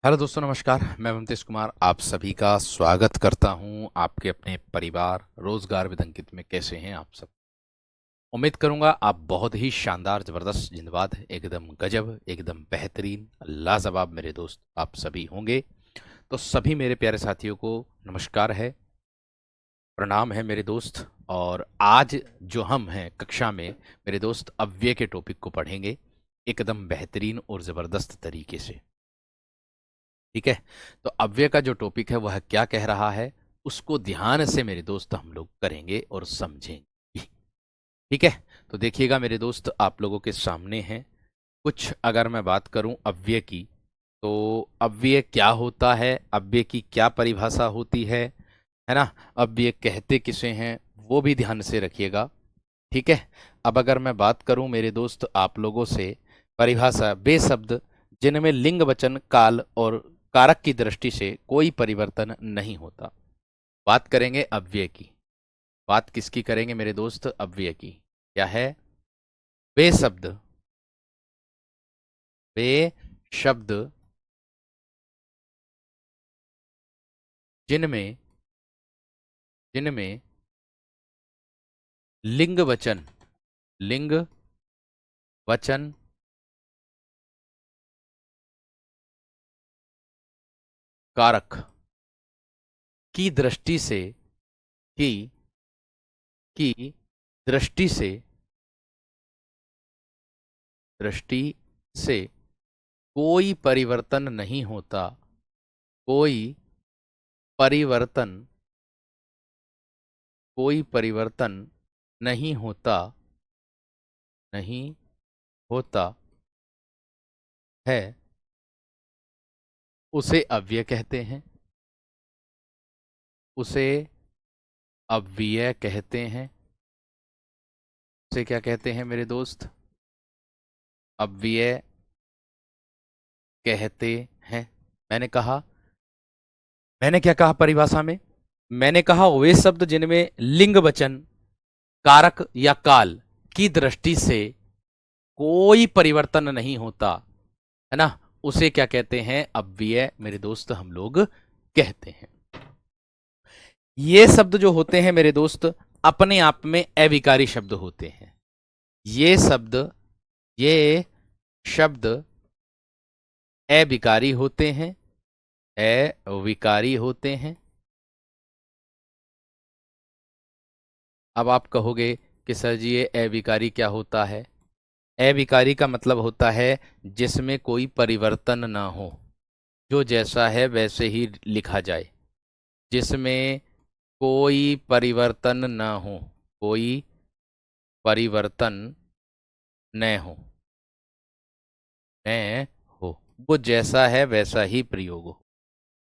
Hello दोस्तों, नमस्कार। मैं ममतेश कुमार आप सभी का स्वागत करता हूं आपके अपने परिवार रोजगार विद अंकित में। कैसे हैं आप सब? उम्मीद करूंगा आप बहुत ही शानदार, जबरदस्त, जिंदाबाद, एकदम गजब, एकदम बेहतरीन, लाजवाब मेरे दोस्त आप सभी होंगे। तो सभी मेरे प्यारे साथियों को नमस्कार है, प्रणाम है मेरे दोस्त। और आज जो हम हैं कक्षा में मेरे दोस्त अव्यय के टॉपिक को पढ़ेंगे एकदम बेहतरीन और जबरदस्त तरीके से। ठीक है। तो अव्यय का जो टॉपिक है वह क्या कह रहा है उसको ध्यान से मेरे दोस्त हम लोग करेंगे और समझेंगे। ठीक है। तो देखिएगा मेरे दोस्त, आप लोगों के सामने है कुछ। अगर मैं बात करूं अव्यय की, तो अव्यय क्या होता है, अव्यय की क्या परिभाषा होती है ना। अव्यय कहते किसे हैं वो भी ध्यान से रखिएगा। ठीक है। अब अगर मैं बात करूं मेरे दोस्त आप लोगों से, परिभाषा: वे शब्द जिनमें लिंग, वचन, काल और कारक की दृष्टि से कोई परिवर्तन नहीं होता। बात करेंगे अव्यय की। बात किसकी करेंगे मेरे दोस्त? अव्यय की। क्या है? वे शब्द, वे शब्द जिनमें जिनमें लिंग, वचन, लिंग, वचन, कारक की दृष्टि से की की दृष्टि से दृष्टि से कोई परिवर्तन नहीं होता। कोई परिवर्तन कोई परिवर्तन नहीं होता, नहीं होता है, उसे अव्यय कहते हैं। उसे अव्यय कहते हैं। उसे क्या कहते हैं मेरे दोस्त? अव्यय कहते हैं। मैंने कहा, मैंने क्या कहा परिभाषा में? मैंने कहा वे शब्द जिनमें लिंग, वचन, कारक या काल की दृष्टि से कोई परिवर्तन नहीं होता, है ना, उसे क्या कहते हैं? अव्यय मेरे दोस्त हम लोग कहते हैं। ये शब्द जो होते हैं मेरे दोस्त अपने आप में अविकारी शब्द होते हैं। ये शब्द ये शब्द अविकारी होते हैं, अविकारी होते हैं। अब आप कहोगे कि सर जी ये अविकारी क्या होता है? अविकारी का मतलब होता है जिसमें कोई परिवर्तन ना हो, जो जैसा है वैसे ही लिखा जाए, जिसमें कोई परिवर्तन ना हो, कोई परिवर्तन न हो, न हो, वो जैसा है वैसा ही प्रयोग हो।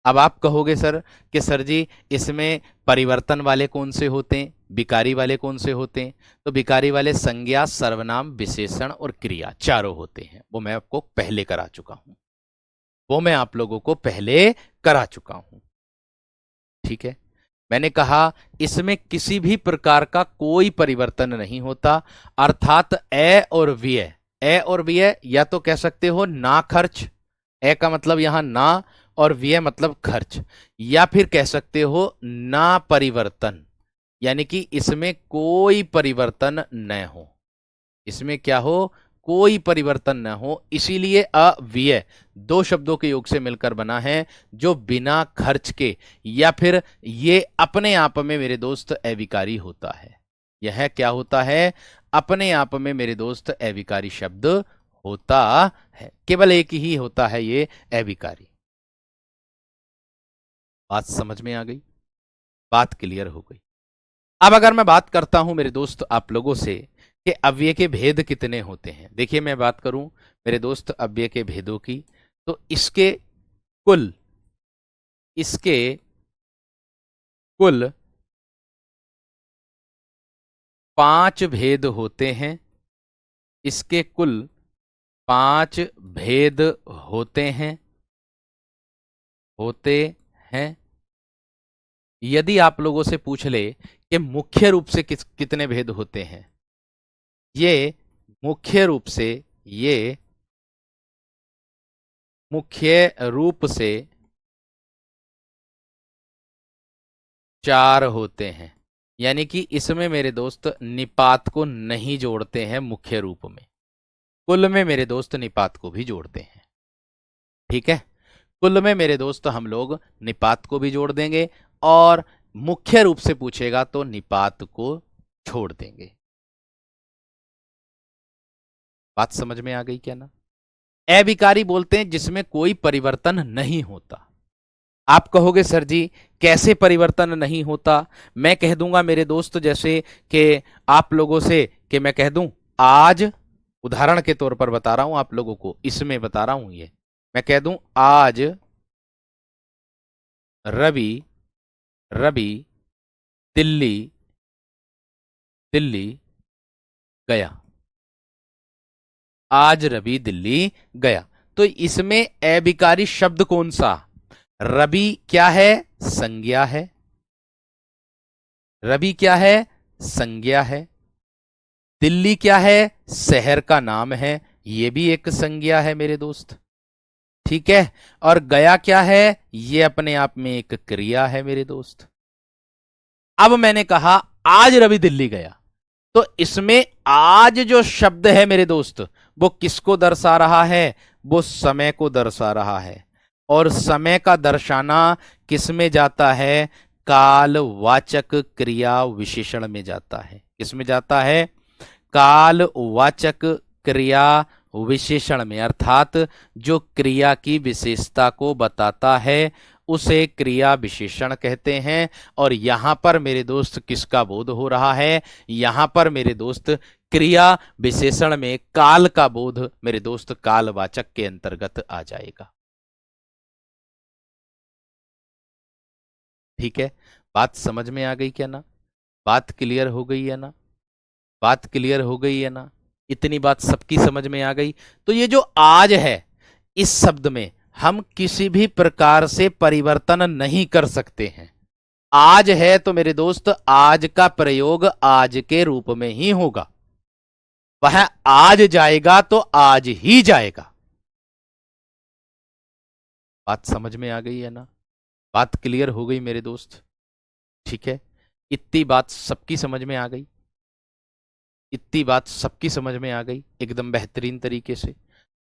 अब आप कहोगे सर कि सर जी इसमें परिवर्तन वाले कौन से होते हैं, विकारी वाले कौन से होते हैं? तो विकारी वाले संज्ञा, सर्वनाम, विशेषण और क्रिया चारों होते हैं। वो मैं आपको पहले करा चुका हूं, वो मैं आप लोगों को पहले करा चुका हूं। ठीक है। मैंने कहा इसमें किसी भी प्रकार का कोई परिवर्तन नहीं होता, अर्थात ए और व्यय या तो कह सकते हो ना खर्च, ए का मतलब यहां ना और व्यय मतलब खर्च, या फिर कह सकते हो ना परिवर्तन, यानी कि इसमें कोई परिवर्तन न हो। इसमें क्या हो? कोई परिवर्तन न हो, इसीलिए अव्यय दो शब्दों के योग से मिलकर बना है, जो बिना खर्च के या फिर ये अपने आप में मेरे दोस्त अविकारी होता है। यह क्या होता है? अपने आप में मेरे दोस्त अविकारी शब्द होता है। केवल एक ही होता है ये अविकारी। बात समझ में आ गई? बात क्लियर हो गई? अब अगर मैं बात करता हूं मेरे दोस्त आप लोगों से कि अव्यय के भेद कितने होते हैं, देखिए मैं बात करूं मेरे दोस्त अव्यय के भेदों की, तो कुल इसके कुल 5 भेद होते हैं। इसके कुल 5 भेद होते हैं होते हैं। यदि आप लोगों से पूछ ले कि मुख्य रूप से कितने भेद होते हैं, ये मुख्य रूप से ये मुख्य रूप से 4 होते हैं, यानी कि इसमें मेरे दोस्त निपात को नहीं जोड़ते हैं मुख्य रूप में, कुल में मेरे दोस्त निपात को भी जोड़ते हैं। ठीक है, कुल में मेरे दोस्त हम लोग निपात को भी जोड़ देंगे और मुख्य रूप से पूछेगा तो निपात को छोड़ देंगे। बात समझ में आ गई क्या ना? अविकारी बोलते हैं जिसमें कोई परिवर्तन नहीं होता। आप कहोगे सर जी कैसे परिवर्तन नहीं होता? मैं कह दूंगा मेरे दोस्त, जैसे कि आप लोगों से कि मैं कह दूं आज, उदाहरण के तौर पर बता रहा हूं आप लोगों को, इसमें बता रहा हूं ये, मैं कह दूं आज रवि रवि दिल्ली दिल्ली गया। आज रवि दिल्ली गया, तो इसमें अविकारी शब्द कौन सा? रवि क्या है? संज्ञा है। रवि क्या है? संज्ञा है। दिल्ली क्या है? शहर का नाम है, ये भी एक संज्ञा है मेरे दोस्त। ठीक है, और गया क्या है? ये अपने आप में एक क्रिया है मेरे दोस्त। अब मैंने कहा आज रवि दिल्ली गया, तो इसमें आज जो शब्द है मेरे दोस्त वो किसको दर्शा रहा है? वो समय को दर्शा रहा है, और समय का दर्शाना किस में जाता है? कालवाचक क्रिया विशेषण में जाता है। किस में जाता है? कालवाचक क्रिया विशेषण में, अर्थात जो क्रिया की विशेषता को बताता है उसे क्रिया विशेषण कहते हैं। और यहां पर मेरे दोस्त किसका बोध हो रहा है? यहां पर मेरे दोस्त क्रिया विशेषण में काल का बोध मेरे दोस्त कालवाचक के अंतर्गत आ जाएगा। ठीक है, बात समझ में आ गई क्या ना? बात क्लियर हो गई है ना? बात क्लियर हो गई है ना? इतनी बात सबकी समझ में आ गई। तो ये जो आज है, इस शब्द में हम किसी भी प्रकार से परिवर्तन नहीं कर सकते हैं। आज है तो मेरे दोस्त आज का प्रयोग आज के रूप में ही होगा, वह आज जाएगा तो आज ही जाएगा। बात समझ में आ गई है ना? बात क्लियर हो गई मेरे दोस्त? ठीक है, इतनी बात सबकी समझ में आ गई? इतनी बात सबकी समझ में आ गई एकदम बेहतरीन तरीके से।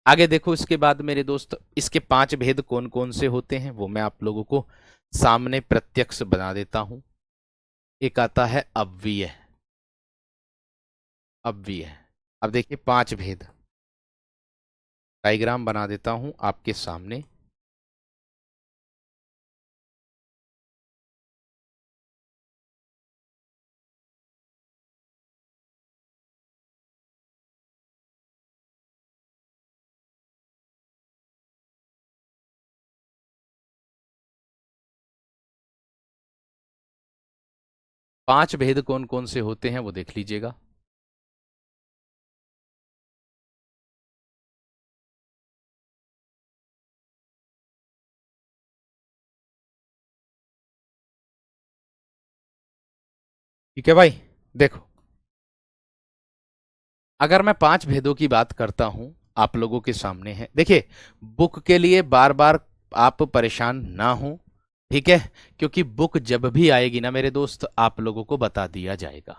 आगे देखो, इसके बाद मेरे दोस्त इसके 5 भेद कौन कौन से होते हैं वो मैं आप लोगों को सामने प्रत्यक्ष बना देता हूं। एक आता है अव्यय। अव्यय, अब देखिए 5 भेद, डायग्राम बना देता हूं आपके सामने। पांच भेद कौन कौन से होते हैं वो देख लीजिएगा। ठीक है भाई, देखो अगर मैं 5 भेदों की बात करता हूं आप लोगों के सामने है, देखिए बुक के लिए बार बार आप परेशान ना हो, ठीक है, क्योंकि बुक जब भी आएगी ना मेरे दोस्त आप लोगों को बता दिया जाएगा।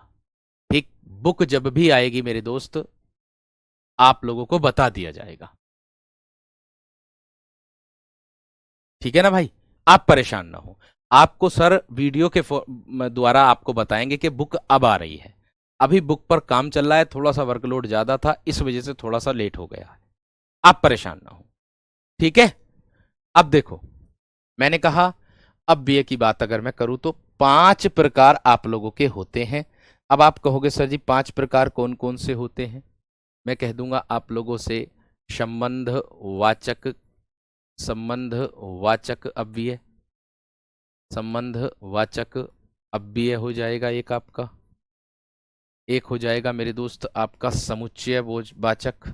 ठीक, बुक जब भी आएगी मेरे दोस्त आप लोगों को बता दिया जाएगा। ठीक है ना भाई, आप परेशान ना हो। आपको सर वीडियो के द्वारा आपको बताएंगे कि बुक अब आ रही है। अभी बुक पर काम चल रहा है, थोड़ा सा वर्कलोड ज्यादा था इस वजह से थोड़ा सा लेट हो गया है। आप परेशान ना हो, ठीक है। अब देखो, मैंने कहा अब बीए की बात अगर मैं करूं तो 5 प्रकार आप लोगों के होते हैं। अब आप कहोगे सर जी 5 प्रकार कौन कौन से होते हैं? मैं कह दूंगा आप लोगों से संबंध वाचक, संबंध वाचक अव्यय, संबंध वाचक अव्यय हो जाएगा एक आपका। एक हो जाएगा मेरे दोस्त आपका समुच्चय वाचक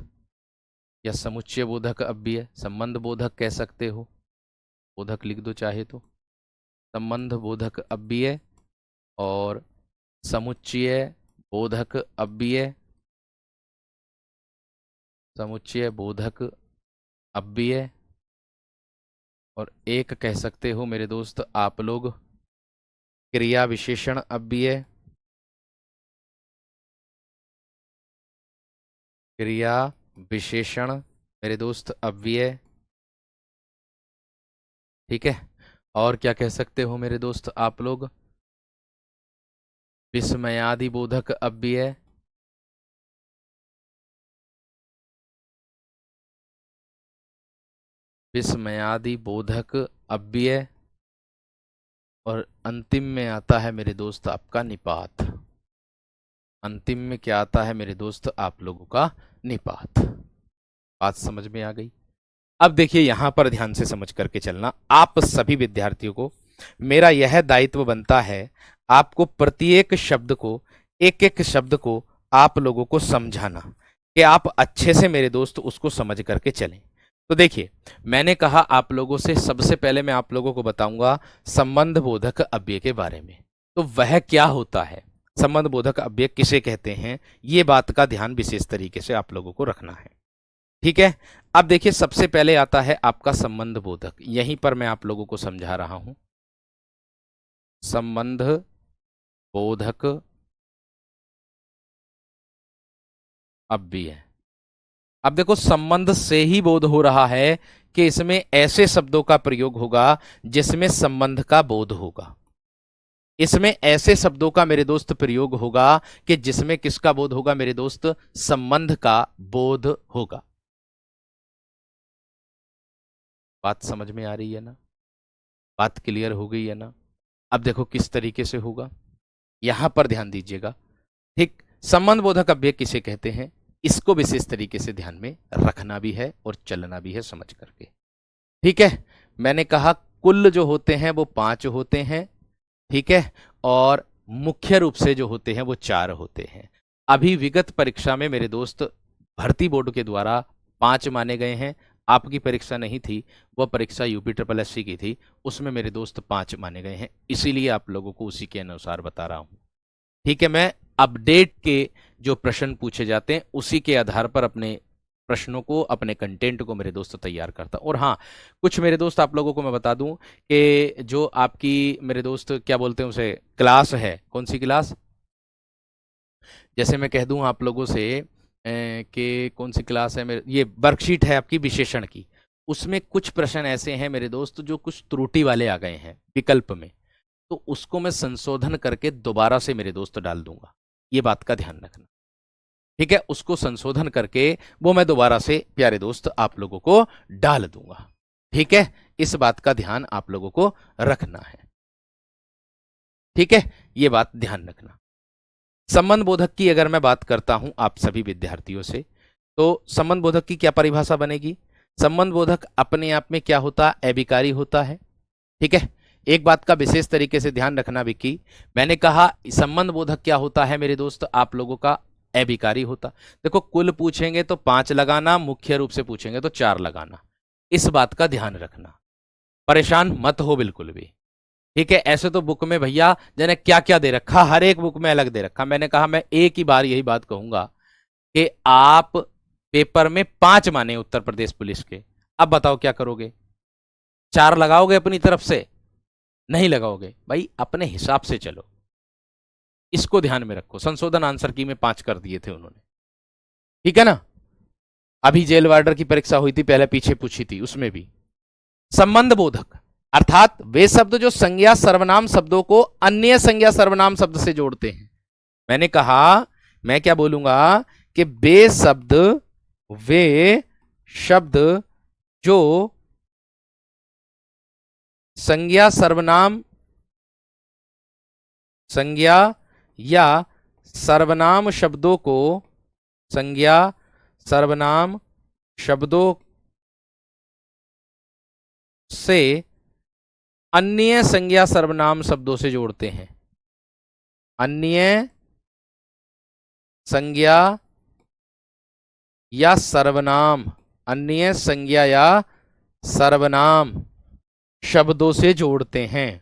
या समुच्चय बोधक अव्यय, संबंध बोधक कह सकते हो, बोधक लिख दो चाहे तो, संबंध बोधक अव्यय और समुच्चय बोधक अव्यय, समुच्चय बोधक अव्यय और एक कह सकते हो मेरे दोस्त आप लोग क्रिया विशेषण अव्यय, क्रिया विशेषण मेरे दोस्त अव्यय, ठीक है। और क्या कह सकते हो मेरे दोस्त आप लोग, विस्मयादि बोधक अव्यय, विस्मयादि बोधक अव्यय, और अंतिम में आता है मेरे दोस्त आपका निपात। अंतिम में क्या आता है मेरे दोस्त आप लोगों का निपात। बात समझ में आ गई। अब देखिए यहां पर ध्यान से समझ करके चलना। आप सभी विद्यार्थियों को मेरा यह दायित्व बनता है, आपको प्रत्येक शब्द को, एक एक शब्द को आप लोगों को समझाना, कि आप अच्छे से मेरे दोस्त उसको समझ करके चलें। तो देखिए मैंने कहा आप लोगों से, सबसे पहले मैं आप लोगों को बताऊंगा संबंध बोधक अव्यय के बारे में। तो वह क्या होता है, संबंध बोधक अव्यय किसे कहते हैं, ये बात का ध्यान विशेष तरीके से आप लोगों को रखना है, ठीक है। अब देखिए सबसे पहले आता है आपका संबंध बोधक, यहीं पर मैं आप लोगों को समझा रहा हूं। संबंध बोधक अव्यय। अब देखो संबंध से ही बोध हो रहा है कि इसमें ऐसे शब्दों का प्रयोग होगा जिसमें संबंध का बोध होगा। इसमें ऐसे शब्दों का मेरे दोस्त प्रयोग होगा कि जिसमें किसका बोध होगा मेरे दोस्त, संबंध का बोध होगा। बात समझ में आ रही है ना, बात क्लियर हो गई है ना। अब देखो किस तरीके से होगा, यहां पर ध्यान दीजिएगा, ठीक। संबंध बोधक अव्यय किसे कहते हैं, इसको विशेष तरीके से ध्यान में रखना भी है और चलना भी है समझ करके, ठीक है। मैंने कहा कुल जो होते हैं वो 5 होते हैं, ठीक है, और मुख्य रूप से जो होते हैं वो 4 होते हैं। अभी विगत परीक्षा में मेरे दोस्त भर्ती बोर्ड के द्वारा 5 माने गए हैं। आपकी परीक्षा नहीं थी, वह परीक्षा यूपी ट्रिपल एससी की थी, उसमें मेरे दोस्त 5 माने गए हैं, इसीलिए आप लोगों को उसी के अनुसार बता रहा हूं, ठीक है। मैं अपडेट के जो प्रश्न पूछे जाते हैं उसी के आधार पर अपने प्रश्नों को, अपने कंटेंट को मेरे दोस्त तैयार करता हूं। और हाँ, कुछ मेरे दोस्त आप लोगों को मैं बता दूं कि जो आपकी मेरे दोस्त क्या बोलते हैं उसे, क्लास है, कौन सी क्लास, जैसे मैं कह दूं आप लोगों से कि कौन सी क्लास है मेरे, ये वर्कशीट है आपकी विशेषण की, उसमें कुछ प्रश्न ऐसे हैं मेरे दोस्त जो कुछ त्रुटि वाले आ गए हैं विकल्प में, तो उसको मैं संशोधन करके दोबारा से मेरे दोस्त डाल दूंगा, ये बात का ध्यान रखना, ठीक है। उसको संशोधन करके वो मैं दोबारा से प्यारे दोस्त आप लोगों को डाल दूंगा, ठीक है। इस बात का ध्यान आप लोगों को रखना है, ठीक है, ये बात ध्यान रखना। संबंध बोधक की अगर मैं बात करता हूं आप सभी विद्यार्थियों से, तो संबंध बोधक की क्या परिभाषा बनेगी, संबंध बोधक अपने आप में क्या होता है, अभिकारी होता है, ठीक है। एक बात का विशेष तरीके से ध्यान रखना विक्की, मैंने कहा संबंध बोधक क्या होता है मेरे दोस्त, आप लोगों का अभिकारी होता। देखो कुल पूछेंगे तो 5 लगाना, मुख्य रूप से पूछेंगे तो 4 लगाना, इस बात का ध्यान रखना, परेशान मत हो बिल्कुल भी, ठीक है। ऐसे तो बुक में भैया जने क्या क्या दे रखा, हर एक बुक में अलग दे रखा। मैंने कहा मैं एक ही बार यही बात कहूंगा कि आप पेपर में 5 माने उत्तर प्रदेश पुलिस के, अब बताओ क्या करोगे, 4 लगाओगे अपनी तरफ से, नहीं लगाओगे भाई, अपने हिसाब से चलो, इसको ध्यान में रखो। संशोधन आंसर की में 5 कर दिए थे उन्होंने, ठीक है ना। अभी जेल वार्डर की परीक्षा हुई थी, पहले पीछे पूछी थी, उसमें भी संबंध बोधक अर्थात वे शब्द जो संज्ञा सर्वनाम शब्दों को अन्य संज्ञा सर्वनाम शब्द से जोड़ते हैं। मैंने कहा, मैं क्या बोलूंगा कि वे शब्द जो संज्ञा सर्वनाम, संज्ञा या सर्वनाम शब्दों को, संज्ञा सर्वनाम शब्दों से अन्य संज्ञा सर्वनाम शब्दों से जोड़ते हैं, अन्य संज्ञा या सर्वनाम, अन्य संज्ञा या सर्वनाम शब्दों से जोड़ते हैं,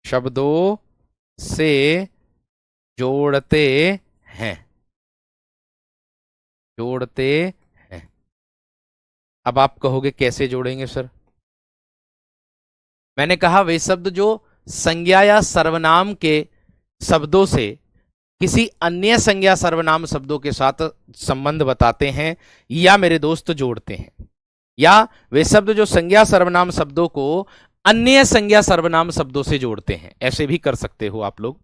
शब्दों से जोड़ते हैं, जोड़ते हैं। अब आप कहोगे कैसे जोड़ेंगे सर? मैंने कहा वे शब्द जो संज्ञा या सर्वनाम के शब्दों से किसी अन्य संज्ञा सर्वनाम शब्दों के साथ संबंध बताते हैं या मेरे दोस्त जोड़ते हैं, या वे शब्द जो संज्ञा सर्वनाम शब्दों को अन्य संज्ञा सर्वनाम शब्दों से जोड़ते हैं, ऐसे भी कर सकते हो आप लोग।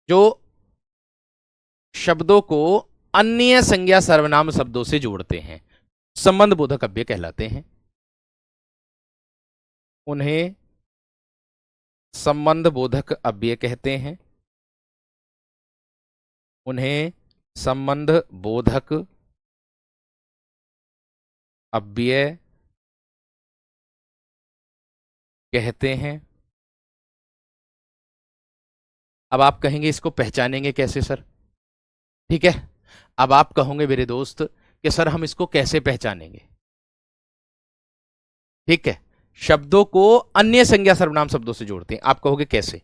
जो शब्दों को अन्य संज्ञा सर्वनाम शब्दों से जोड़ते हैं संबंध बोधक अव्यय कहलाते हैं। उन्हें संबंध बोधक अव्यय कहते हैं। उन्हें संबंध बोधक अव्यय कहते हैं। अब आप कहेंगे इसको पहचानेंगे कैसे सर? ठीक है, अब आप कहोगे मेरे दोस्त कि सर हम इसको कैसे पहचानेंगे? ठीक है, शब्दों को अन्य संज्ञा सर्वनाम शब्दों से जोड़ते हैं। आप कहोगे कैसे?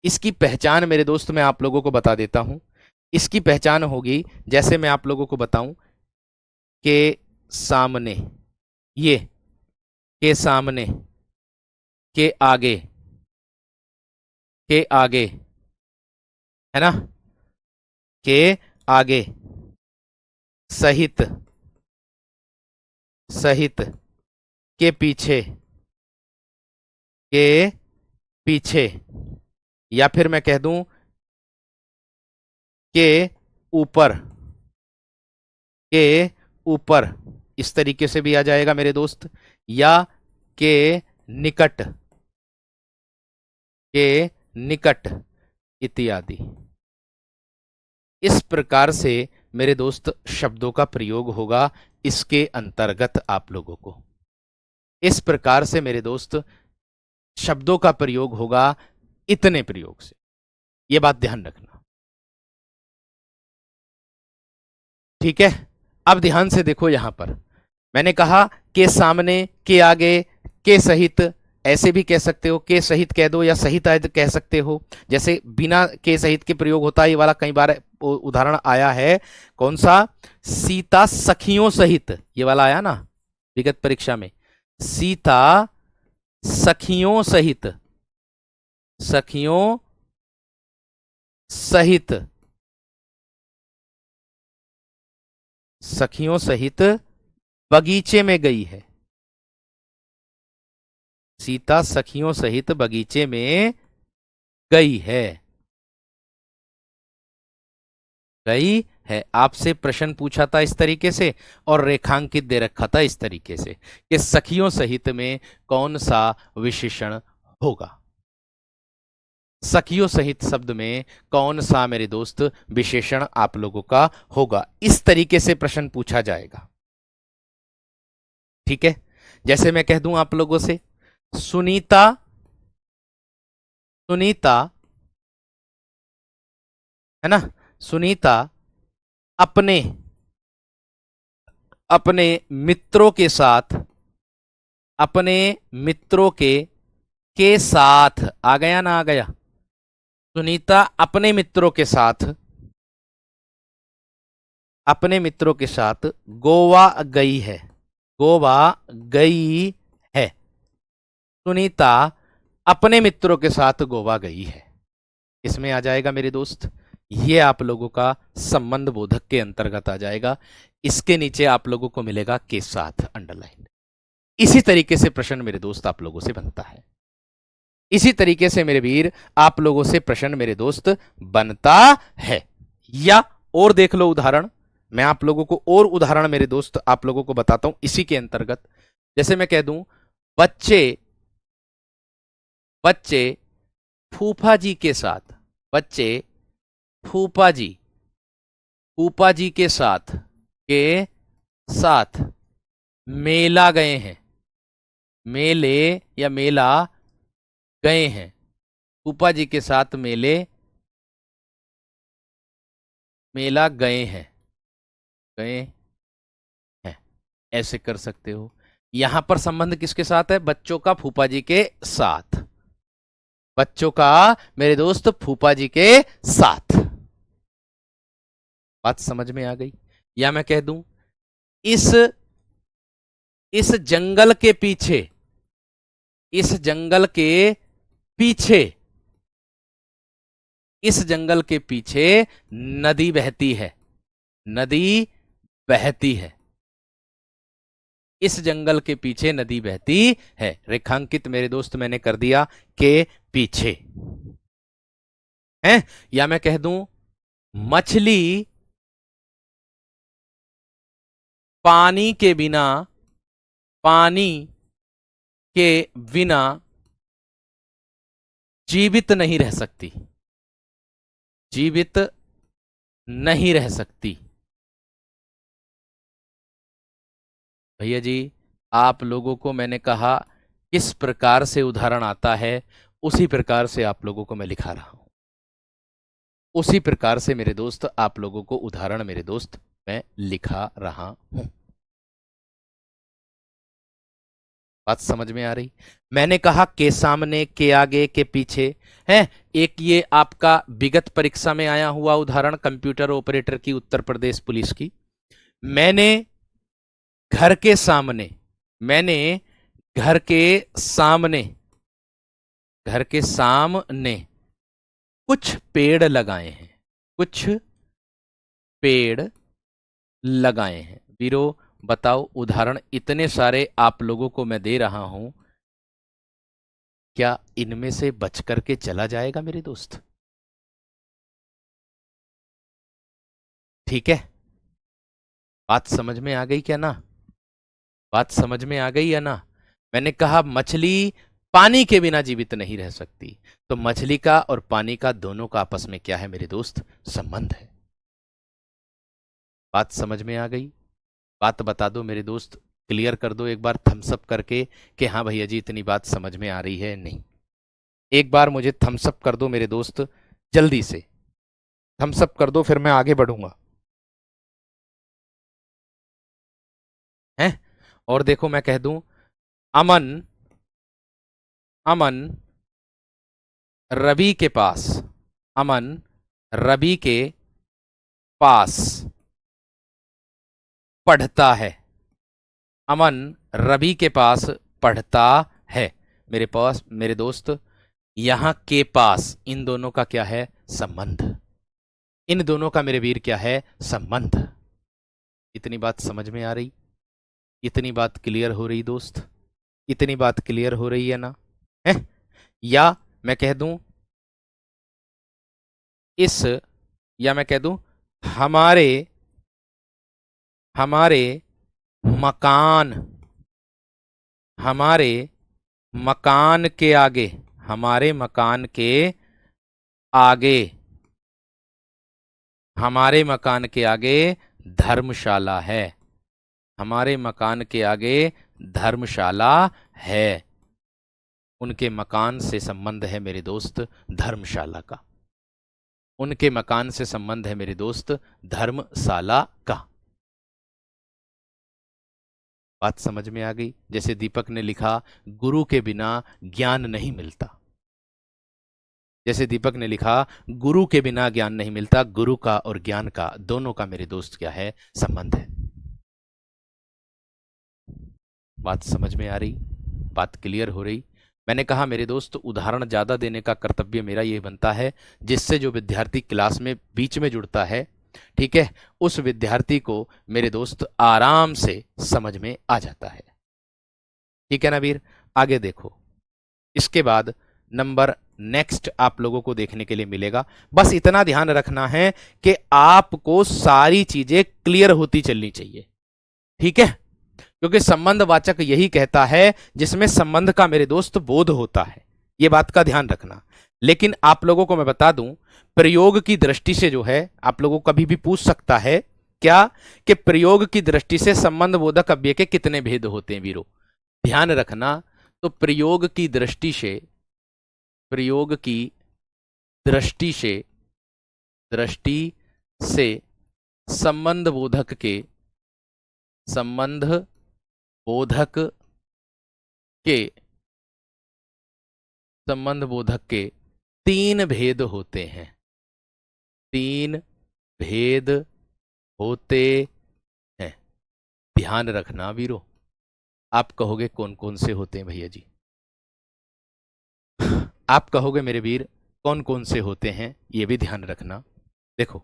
इसकी पहचान मेरे दोस्त मैं आप लोगों को बता देता हूं। इसकी पहचान होगी, जैसे मैं आप लोगों को बताऊं के सामने, ये के सामने, के आगे, के आगे, है ना, के आगे, सहित, सहित, के पीछे, के पीछे, या फिर मैं कह दूं के ऊपर, के ऊपर, इस तरीके से भी आ जाएगा मेरे दोस्त, या के निकट, के निकट इत्यादि। इस प्रकार से मेरे दोस्त शब्दों का प्रयोग होगा इसके अंतर्गत आप लोगों को। इस प्रकार से मेरे दोस्त शब्दों का प्रयोग होगा इतने प्रयोग से, यह बात ध्यान रखना। ठीक है, अब ध्यान से देखो, यहां पर मैंने कहा के सामने, के आगे, के सहित, ऐसे भी कह सकते हो, के सहित कह दो या सहित कह सकते हो। जैसे बिना के सहित के प्रयोग होता है, ये वाला कई बार उदाहरण आया है। कौन सा? सीता सखियों सहित, ये वाला आया ना विगत परीक्षा में। सीता सखियों सहित, सखियों सहित, सखियों सहित बगीचे में गई है। सीता सखियों सहित बगीचे में गई है, गई है। आपसे प्रश्न पूछा था इस तरीके से और रेखांकित दे रखा था इस तरीके से कि सखियों सहित में कौन सा विशेषण होगा। सखियों सहित शब्द में कौन सा मेरे दोस्त विशेषण आप लोगों का होगा, इस तरीके से प्रश्न पूछा जाएगा। ठीक है, जैसे मैं कह दूं आप लोगों से सुनीता, सुनीता, है ना, सुनीता अपने, अपने मित्रों के साथ, अपने मित्रों के साथ, आ गया ना, आ गया। सुनीता अपने मित्रों के साथ, अपने मित्रों के साथ गोवा गई है, गोवा गई है। सुनीता अपने मित्रों के साथ गोवा गई है, इसमें आ जाएगा मेरे दोस्त। ये आप लोगों का संबंध बोधक के अंतर्गत आ जाएगा। इसके नीचे आप लोगों को मिलेगा के साथ अंडरलाइन। इसी तरीके से प्रश्न मेरे दोस्त आप लोगों से बनता है। इसी तरीके से मेरे वीर आप लोगों से प्रश्न मेरे दोस्त बनता है। या और देख लो उदाहरण, मैं आप लोगों को और उदाहरण मेरे दोस्त आप लोगों को बताता हूं इसी के अंतर्गत। जैसे मैं कह दूं बच्चे, बच्चे फूफा जी के साथ, बच्चे फूफा जी, फूफा जी के साथ, के साथ मेला गए हैं, मेले या मेला गए हैं। फूफा जी के साथ मेले, मेला गए हैं, गए हैं, ऐसे कर सकते हो। यहां पर संबंध किसके साथ है? बच्चों का फूफा जी के साथ, बच्चों का मेरे दोस्त फूफा जी के साथ। बात समझ में आ गई? या मैं कह दूं इस इस जंगल के पीछे, इस जंगल के पीछे, इस जंगल के पीछे नदी बहती है, नदी बहती है, इस जंगल के पीछे नदी बहती है। रेखांकित मेरे दोस्त मैंने कर दिया के पीछे है, या मैं कह दूं मछली पानी के बिना, पानी के बिना जीवित नहीं रह सकती, जीवित नहीं रह सकती। भैया जी आप लोगों को मैंने कहा किस प्रकार से उदाहरण आता है, उसी प्रकार से आप लोगों को मैं लिखा रहा हूं, उसी प्रकार से मेरे दोस्त आप लोगों को उदाहरण मेरे दोस्त मैं लिखा रहा हूं। बात समझ में आ रही? मैंने कहा के सामने, के आगे, के पीछे है। एक ये आपका विगत परीक्षा में आया हुआ उदाहरण कंप्यूटर ऑपरेटर की उत्तर प्रदेश पुलिस की। मैंने घर के सामने, मैंने घर के सामने, घर के सामने कुछ पेड़ लगाए हैं, कुछ पेड़ लगाए हैं। वीरो बताओ उदाहरण इतने सारे आप लोगों को मैं दे रहा हूं, क्या इनमें से बच करके चला जाएगा मेरे दोस्त? ठीक है, बात समझ में आ गई क्या ना? बात समझ में आ गई या ना? मैंने कहा मछली पानी के बिना जीवित नहीं रह सकती, तो मछली का और पानी का दोनों का आपस में क्या है मेरे दोस्त? संबंध है। बात समझ में आ गई? बात बता दो मेरे दोस्त, क्लियर कर दो एक बार थम्स अप करके कि हाँ भैया जी इतनी बात समझ में आ रही है नहीं। एक बार मुझे थम्स अप कर दो मेरे दोस्त, जल्दी से थम्स अप कर दो, फिर मैं आगे बढ़ूंगा हैं। और देखो मैं कह दूं अमन, अमन रवि के पास, अमन रवि के पास पढ़ता है, अमन रवि के पास पढ़ता है। मेरे पास मेरे दोस्त यहां के पास इन दोनों का क्या है? संबंध। इन दोनों का मेरे वीर क्या है? संबंध। इतनी बात समझ में आ रही? इतनी बात क्लियर हो रही दोस्त? इतनी बात क्लियर हो रही है ना? है? या मैं कह दूं इस, या मैं कह दूं हमारे, हमारे मकान, हमारे मकान के आगे, हमारे मकान के आगे, हमारे मकान के आगे धर्मशाला है, हमारे मकान के आगे धर्मशाला है। उनके मकान से संबंध है मेरे दोस्त धर्मशाला का, उनके मकान से संबंध है मेरे दोस्त धर्मशाला का। बात समझ में आ गई? जैसे दीपक ने लिखा गुरु के बिना ज्ञान नहीं मिलता, जैसे दीपक ने लिखा गुरु के बिना ज्ञान नहीं मिलता, गुरु का और ज्ञान का दोनों का मेरे दोस्त क्या है? संबंध है। बात समझ में आ रही? बात क्लियर हो रही? मैंने कहा मेरे दोस्त उदाहरण ज्यादा देने का कर्तव्य मेरा ये बनता है जिससे जो विद्यार्थी क्लास में बीच में जुड़ता है, ठीक है, उस विद्यार्थी को मेरे दोस्त आराम से समझ में आ जाता है। ठीक है ना वीर? आगे देखो, इसके बाद नंबर नेक्स्ट आप लोगों को देखने के लिए मिलेगा। बस इतना ध्यान रखना है कि आपको सारी चीजें क्लियर होती चलनी चाहिए, ठीक है, क्योंकि संबंध वाचक यही कहता है जिसमें संबंध का मेरे दोस्त बोध होता है, ये बात का ध्यान रखना। लेकिन आप लोगों को मैं बता दूं प्रयोग की दृष्टि से जो है, आप लोगों को कभी भी पूछ सकता है क्या कि प्रयोग की दृष्टि से संबंध बोधक अव्यय के कितने भेद होते हैं वीरो? ध्यान रखना, तो प्रयोग की दृष्टि से, प्रयोग की दृष्टि से, दृष्टि से संबंध बोधक के, संबंध बोधक के, संबंध बोधक के तीन भेद होते हैं, तीन भेद होते हैं। ध्यान रखना वीरो, आप कहोगे कौन कौन से होते हैं भैया जी? आप कहोगे मेरे वीर कौन कौन से होते हैं, ये भी ध्यान रखना। देखो,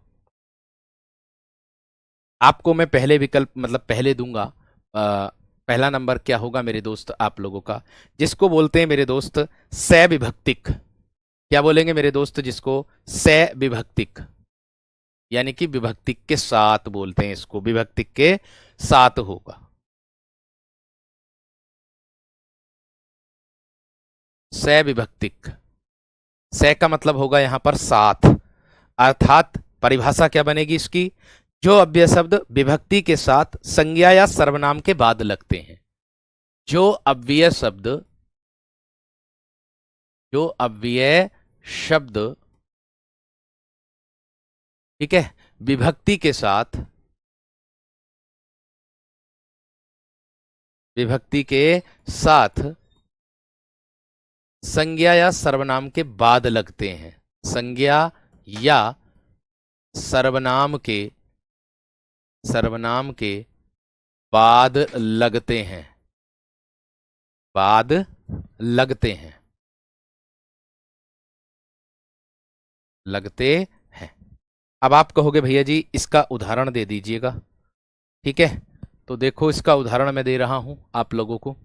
आपको मैं पहले विकल्प मतलब पहले दूंगा। पहला नंबर क्या होगा मेरे दोस्त आप लोगों का, जिसको बोलते हैं मेरे दोस्त सविभक्तिक। क्या बोलेंगे मेरे दोस्त? जिसको सविभक्तिक, यानी कि विभक्तिक के साथ बोलते हैं इसको, विभक्तिक के साथ होगा। सविभक्तिक, स का मतलब होगा यहां पर साथ, अर्थात परिभाषा क्या बनेगी इसकी? जो अव्यय शब्द विभक्ति के साथ संज्ञा या सर्वनाम के बाद लगते हैं, जो अव्यय शब्द, जो अव्यय शब्द, ठीक है, विभक्ति के साथ, विभक्ति के साथ संज्ञा या सर्वनाम के बाद लगते हैं, संज्ञा या सर्वनाम के, सर्वनाम के बाद लगते हैं, बाद लगते हैं, लगते हैं। अब आप कहोगे भैया जी इसका उदाहरण दे दीजिएगा। ठीक है, तो देखो इसका उदाहरण मैं दे रहा हूं आप लोगों को।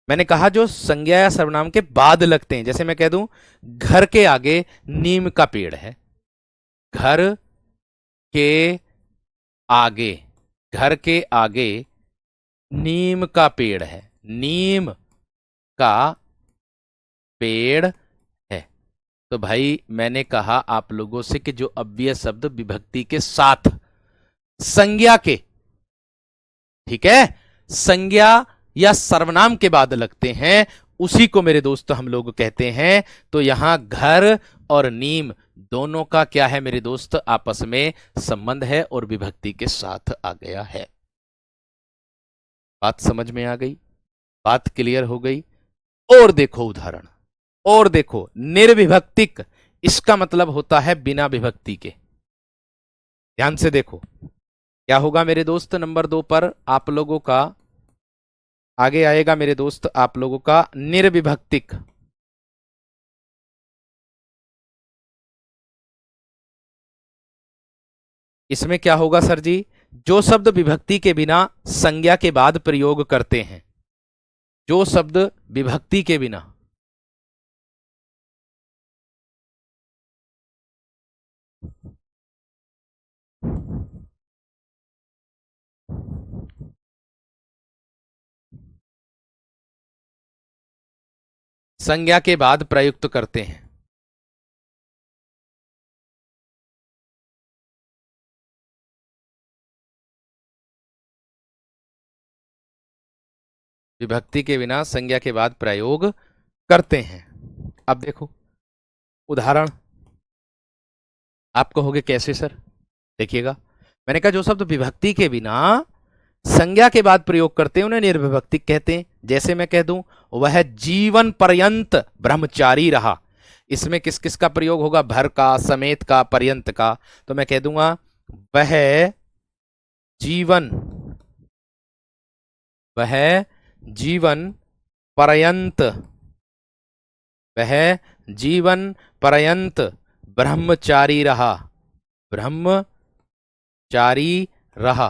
मैंने कहा जो संज्ञा या सर्वनाम के बाद लगते हैं, जैसे मैं कह दूं घर के आगे नीम का पेड़ है, घर के आगे, घर के आगे नीम का पेड़ है, नीम का पेड़ है। तो भाई मैंने कहा आप लोगों से कि जो अव्यय शब्द विभक्ति के साथ संज्ञा के, ठीक है, संज्ञा या सर्वनाम के बाद लगते हैं, उसी को मेरे दोस्त हम लोग कहते हैं। तो यहां घर और नीम दोनों का क्या है मेरे दोस्त? आपस में संबंध है और विभक्ति के साथ आ गया है। बात समझ में आ गई? बात क्लियर हो गई? और देखो उदाहरण, और देखो निर्विभक्तिक, इसका मतलब होता है बिना विभक्ति के। ध्यान से देखो क्या होगा मेरे दोस्त। नंबर 2 पर आप लोगों का आगे आएगा मेरे दोस्त आप लोगों का निर्विभक्तिक। इसमें क्या होगा सर जी? जो शब्द विभक्ति के बिना संज्ञा के बाद प्रयोग करते हैं, जो शब्द विभक्ति के बिना, संज्ञा के बाद प्रयुक्त करते हैं, विभक्ति के बिना संज्ञा के बाद प्रयोग करते हैं। अब देखो उदाहरण, आप कहोगे कैसे सर? देखिएगा, मैंने कहा जो शब्द विभक्ति के बिना संज्ञा के बाद प्रयोग करते हैं उन्हें निर्विभक्तिक कहते हैं। जैसे मैं कह दूं वह जीवन पर्यंत ब्रह्मचारी रहा, इसमें किस किस का प्रयोग होगा? भर का, समेत का, पर्यंत का। तो मैं कह दूंगा वह जीवन, वह जीवन पर्यंत, वह जीवन पर्यंत ब्रह्मचारी रहा, ब्रह्मचारी रहा,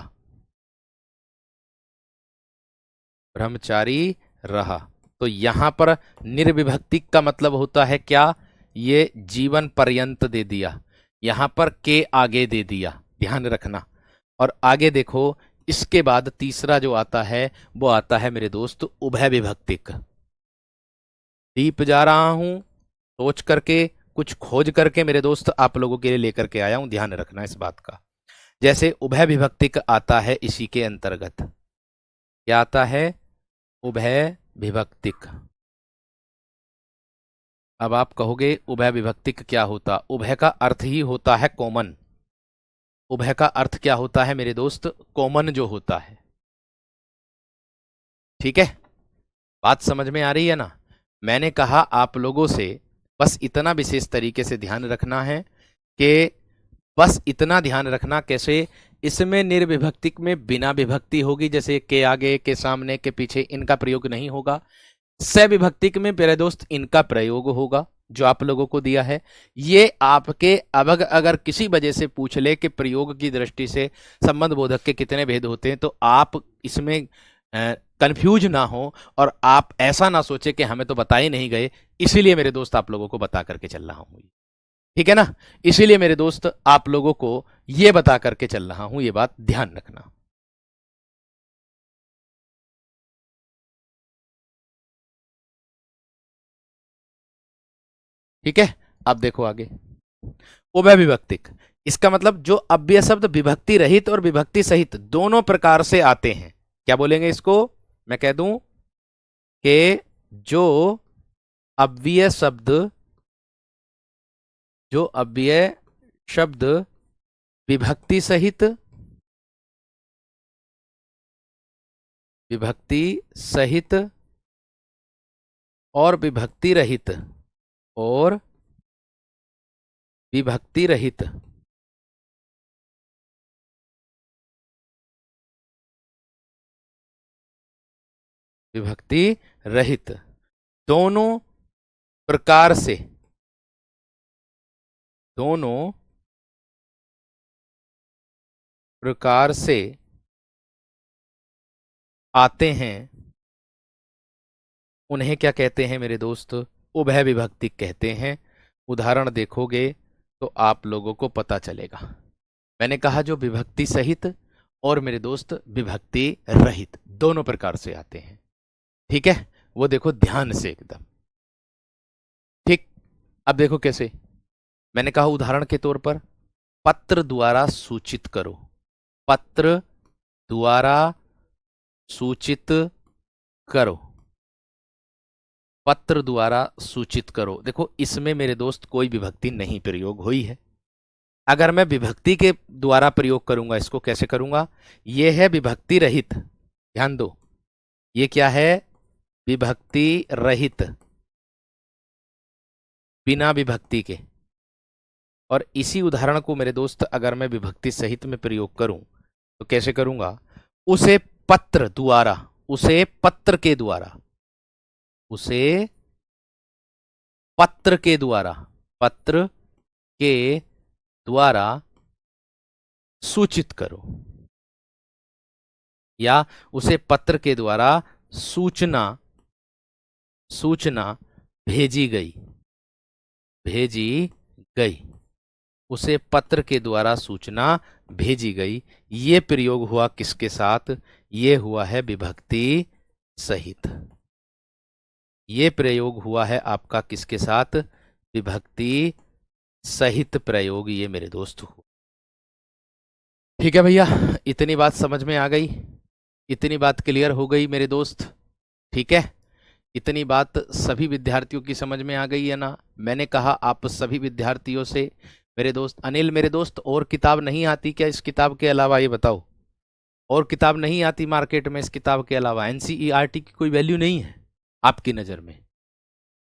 ब्रह्मचारी रहा। तो यहां पर निर्विभक्तिक का मतलब होता है क्या? ये जीवन पर्यंत दे दिया, यहां पर के आगे दे दिया, ध्यान रखना। और आगे देखो इसके बाद तीसरा जो आता है वो आता है मेरे दोस्त उभय विभक्तिक। डीप जा रहा हूं, सोच करके कुछ खोज करके मेरे दोस्त आप लोगों के लिए लेकर के आया हूं, ध्यान रखना इस बात का। जैसे उभय विभक्तिक आता है इसी के अंतर्गत, क्या आता है? उभय विभक्तिक। अब आप कहोगे उभय विभक्तिक क्या होता? उभय का अर्थ ही होता है कॉमन। उभय का अर्थ क्या होता है मेरे दोस्त? कॉमन जो होता है। ठीक है, बात समझ में आ रही है ना? मैंने कहा आप लोगों से बस इतना विशेष तरीके से ध्यान रखना है कि बस इतना ध्यान रखना कैसे इसमें निर्विभक्ति में बिना विभक्ति होगी, जैसे के आगे, के सामने, के पीछे, इनका प्रयोग नहीं होगा। सविभक्तिक में मेरे दोस्त इनका प्रयोग होगा, जो आप लोगों को दिया है। ये आपके अब अगर किसी वजह से पूछ ले कि प्रयोग की दृष्टि से संबंध बोधक के कितने भेद होते हैं, तो आप इसमें कंफ्यूज ना हो और आप ऐसा ना सोचे कि हमें तो बताए नहीं गए, इसीलिए मेरे दोस्त आप लोगों को बता करके चल रहा हूं। ठीक है ना, इसीलिए मेरे दोस्त आप लोगों को यह बता करके चल रहा हूं, ये बात ध्यान रखना। ठीक है, अब देखो आगे। उभय विभक्तिक, इसका मतलब जो अव्यय शब्द विभक्ति रहित और विभक्ति सहित दोनों प्रकार से आते हैं। क्या बोलेंगे इसको? मैं कह दूं कि जो अव्यय शब्द विभक्ति सहित और विभक्ति रहित दोनों प्रकार से आते हैं, उन्हें क्या कहते हैं मेरे दोस्त? उभय विभक्ति कहते हैं। उदाहरण देखोगे तो आप लोगों को पता चलेगा। मैंने कहा जो विभक्ति सहित और मेरे दोस्त विभक्ति रहित दोनों प्रकार से आते हैं। ठीक है, वो देखो ध्यान से एकदम। ठीक, अब देखो कैसे। मैंने कहा उदाहरण के तौर पर पत्र द्वारा सूचित करो, पत्र द्वारा सूचित करो, पत्र द्वारा सूचित करो। देखो इसमें मेरे दोस्त कोई विभक्ति नहीं प्रयोग हुई है। अगर मैं विभक्ति के द्वारा प्रयोग करूंगा, इसको कैसे करूंगा? यह है विभक्ति रहित, ध्यान दो, ये क्या है? विभक्ति रहित, बिना विभक्ति के। और इसी उदाहरण को मेरे दोस्त अगर मैं विभक्ति सहित में प्रयोग करूं तो कैसे करूंगा? उसे पत्र द्वारा, उसे पत्र के द्वारा, उसे पत्र के द्वारा, पत्र के द्वारा सूचित करो, या उसे पत्र के द्वारा सूचना भेजी गई, उसे पत्र के द्वारा सूचना भेजी गई। ये प्रयोग हुआ किसके साथ? ये हुआ है विभक्ति सहित। ये प्रयोग हुआ है आपका किसके साथ? विभक्ति सहित प्रयोग, ये मेरे दोस्त हुआ। ठीक है भैया, इतनी बात समझ में आ गई, इतनी बात क्लियर हो गई मेरे दोस्त। ठीक है, इतनी बात सभी विद्यार्थियों की समझ में आ गई है ना? मैंने कहा आप सभी विद्यार्थियों से मेरे दोस्त। अनिल मेरे दोस्त, और किताब नहीं आती क्या इस किताब के अलावा? ये बताओ, और किताब नहीं आती मार्केट में इस किताब के अलावा? एनसीईआरटी की कोई वैल्यू नहीं है आपकी नज़र में?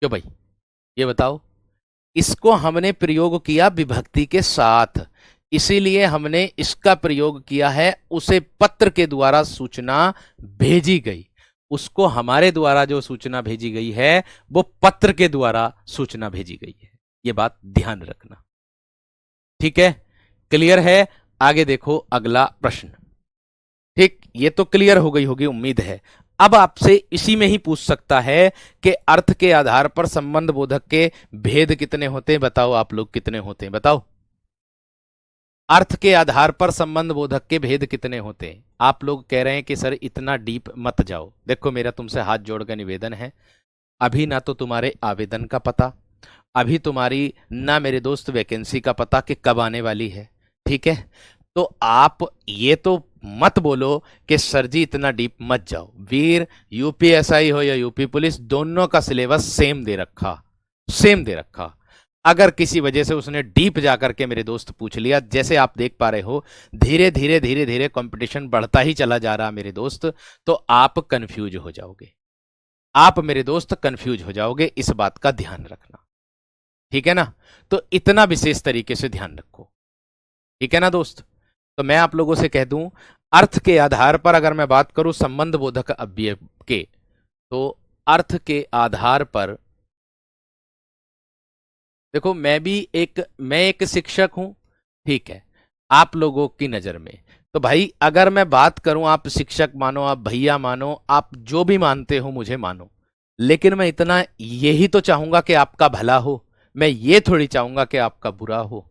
क्यों भाई, ये बताओ। इसको हमने प्रयोग किया विभक्ति के साथ, इसीलिए हमने इसका प्रयोग किया है उसे पत्र के द्वारा सूचना भेजी गई। उसको हमारे द्वारा जो सूचना भेजी गई है वो पत्र के द्वारा सूचना भेजी गई है, ये बात ध्यान रखना। ठीक है, क्लियर है? आगे देखो अगला प्रश्न। ठीक, ये तो क्लियर हो गई होगी उम्मीद है। अब आपसे इसी में ही पूछ सकता है कि अर्थ के आधार पर संबंध बोधक के भेद कितने होते हैं? बताओ आप लोग, कितने होते हैं बताओ? अर्थ के आधार पर संबंध बोधक के भेद कितने होते हैं? आप लोग कह रहे हैं कि सर इतना डीप मत जाओ। देखो मेरा तुमसे हाथ जोड़कर निवेदन है, अभी ना तो तुम्हारे आवेदन का पता, अभी तुम्हारी ना मेरे दोस्त वैकेंसी का पता कि कब आने वाली है। ठीक है, तो आप ये तो मत बोलो कि सर जी इतना डीप मत जाओ। वीर यूपीएसआई हो या यूपी पुलिस, दोनों का सिलेबस सेम दे रखा। अगर किसी वजह से उसने डीप जाकर के मेरे दोस्त पूछ लिया, जैसे आप देख पा रहे हो धीरे धीरे कंपटीशन बढ़ता ही चला जा रहा मेरे दोस्त, तो आप कंफ्यूज हो जाओगे, आप मेरे दोस्त कंफ्यूज हो जाओगे। इस बात का ध्यान रखना, ठीक है ना? तो इतना विशेष तरीके से ध्यान रखो, ठीक है ना दोस्त? तो मैं आप लोगों से कह दूं, अर्थ के आधार पर अगर मैं बात करूं संबंध बोधक अव्यय के, तो अर्थ के आधार पर देखो, मैं एक शिक्षक हूं, ठीक है, आप लोगों की नजर में। तो भाई अगर मैं बात करूं, आप शिक्षक मानो, आप भैया मानो, आप जो भी मानते हो मुझे मानो, लेकिन मैं इतना यही तो चाहूंगा कि आपका भला हो। मैं ये थोड़ी चाहूंगा कि आपका बुरा हो।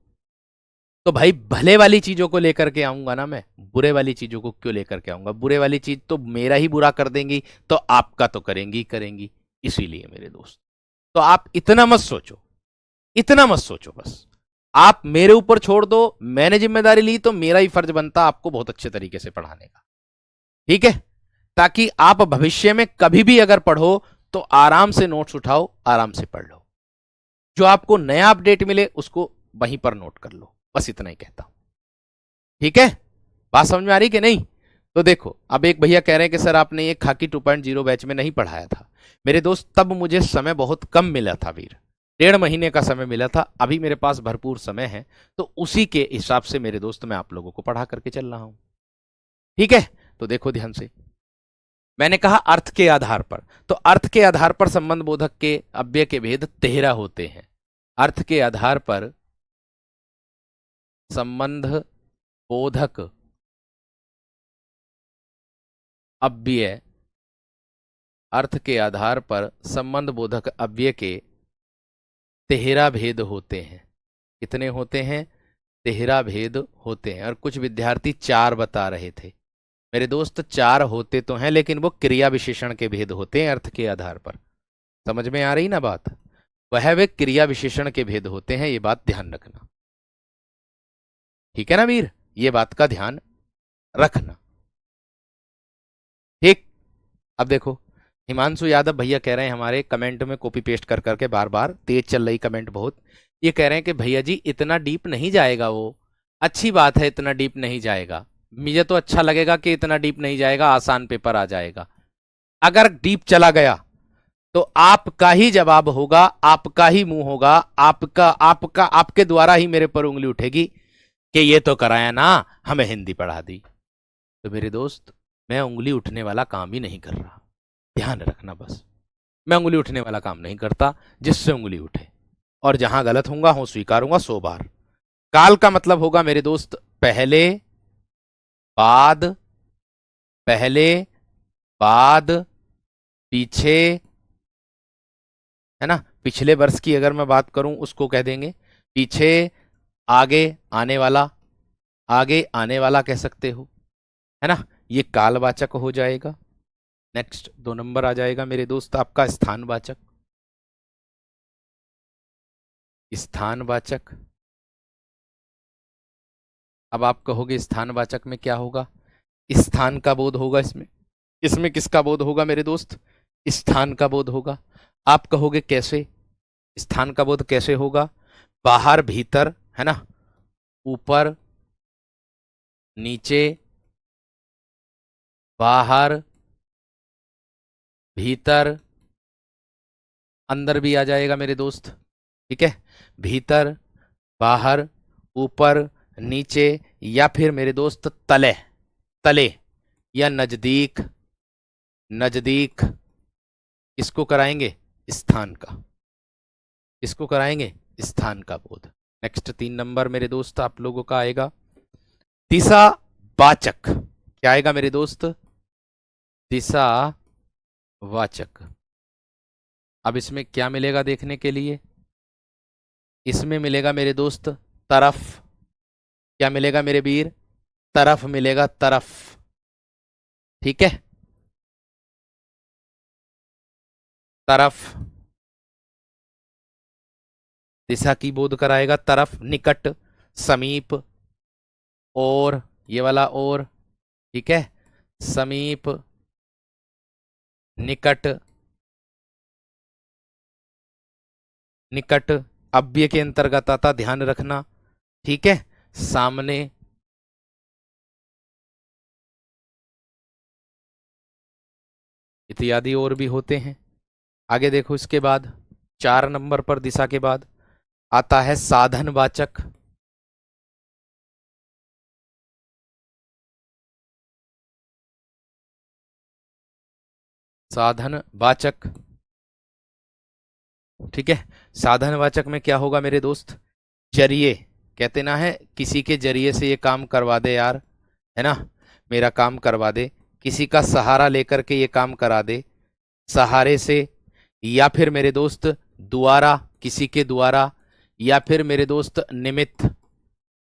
तो भाई भले वाली चीजों को लेकर के आऊंगा ना मैं, बुरे वाली चीजों को क्यों लेकर के आऊंगा? बुरे वाली चीज तो मेरा ही बुरा कर देंगी, तो आपका तो करेंगी ही करेंगी। इसीलिए मेरे दोस्त, तो आप इतना मत सोचो, इतना मत सोचो, बस आप मेरे ऊपर छोड़ दो। मैंने जिम्मेदारी ली तो मेरा ही फर्ज बनता आपको बहुत अच्छे तरीके से पढ़ाने का, ठीक है? ताकि आप भविष्य में कभी भी अगर पढ़ो तो आराम से नोट्स उठाओ, आराम से पढ़ लो, जो आपको नया अपडेट मिले उसको वहीं पर नोट कर लो। बस इतना ही कहता हूं, ठीक है? बात समझ में आ रही कि नहीं? तो देखो, अब एक भैया कह रहे हैं कि सर आपने ये खाकी 2.0 बैच में नहीं पढ़ाया था। मेरे दोस्त तब मुझे समय बहुत कम मिला था वीर, 1.5 महीने का समय मिला था। अभी मेरे पास भरपूर समय है, तो उसी के हिसाब से मेरे दोस्त मैं आप लोगों को पढ़ा करके चल रहा हूं, ठीक है? तो देखो ध्यान से, मैंने कहा अर्थ के आधार पर, तो अर्थ के आधार पर संबंध बोधक के अव्यय के भेद 13 होते हैं। अर्थ के आधार पर संबंध बोधक अव्यय, अर्थ के आधार पर संबंध बोधक अव्यय के 13 भेद होते हैं। कितने होते हैं? 13 भेद होते हैं। और कुछ विद्यार्थी 4 बता रहे थे। मेरे दोस्त 4 होते तो हैं, लेकिन वो क्रिया विशेषण के भेद होते हैं अर्थ के आधार पर। समझ में आ रही ना बात? वह वे क्रिया विशेषण के भेद होते हैं, ये बात ध्यान रखना, ठीक है ना वीर? ये बात का ध्यान रखना, ठीक? अब देखो, हिमांशु यादव भैया कह रहे हैं हमारे, कमेंट में कॉपी पेस्ट कर करके बार बार, तेज चल रही कमेंट बहुत। ये कह रहे हैं कि भैया जी इतना डीप नहीं जाएगा वो। अच्छी बात है, इतना डीप नहीं जाएगा। मुझे तो अच्छा लगेगा कि इतना डीप नहीं जाएगा, आसान पेपर आ जाएगा। अगर डीप चला गया तो आपका ही जवाब होगा, आपका ही मुंह होगा, आपका आपका आपके द्वारा ही मेरे पर उंगली उठेगी कि ये तो कराया ना, हमें हिंदी पढ़ा दी। तो मेरे दोस्त, मैं उंगली उठने वाला काम ही नहीं कर रहा, ध्यान रखना बस। मैं उंगली उठने वाला काम नहीं करता, जिससे उंगली उठे। और जहां गलत होऊंगा हूं स्वीकारूंगा 100 बार। काल का मतलब होगा मेरे दोस्त पहले, बाद, पहले, बाद, पीछे, है ना? पिछले वर्ष की अगर मैं बात करूं उसको कह देंगे पीछे, आगे, आने वाला, आगे आने वाला कह सकते हो, है ना? ये कालवाचक हो जाएगा। नेक्स्ट 2 नंबर आ जाएगा मेरे दोस्त आपका स्थानवाचक। स्थानवाचक, अब आप कहोगे स्थानवाचक में क्या होगा? स्थान का बोध होगा इसमें। इसमें किसका बोध होगा मेरे दोस्त? स्थान का बोध होगा। आप कहोगे कैसे? स्थान का बोध कैसे होगा? बाहर भीतर, है ना? ऊपर नीचे, बाहर भीतर, अंदर भी आ जाएगा मेरे दोस्त, ठीक है? भीतर, बाहर, ऊपर, नीचे, या फिर मेरे दोस्त तले, तले, या नजदीक, नजदीक। इसको कराएंगे स्थान का, इसको कराएंगे स्थान का बोध। नेक्स्ट 3 नंबर मेरे दोस्त आप लोगों का आएगा दिशा वाचक। क्या आएगा मेरे दोस्त? दिशा वाचक। अब इसमें क्या मिलेगा देखने के लिए? इसमें मिलेगा मेरे दोस्त तरफ। क्या मिलेगा मेरे वीर? तरफ मिलेगा, तरफ, ठीक है? तरफ दिशा की बोध कराएगा। तरफ, निकट, समीप, और, ये वाला और, ठीक है? समीप, निकट, निकट अव्यय के अंतर्गत आता, ध्यान रखना, ठीक है? सामने, इत्यादि और भी होते हैं। आगे देखो, इसके बाद 4 नंबर पर दिशा के बाद आता है साधनवाचक। साधनवाचक। ठीक है, साधनवाचक में क्या होगा मेरे दोस्त? जरिए, कहते ना है किसी के जरिए से ये काम करवा दे यार, है ना, मेरा काम करवा दे, किसी का सहारा लेकर के ये काम करा दे, सहारे से, या फिर मेरे दोस्त द्वारा, किसी के द्वारा, या फिर मेरे दोस्त निमित्त,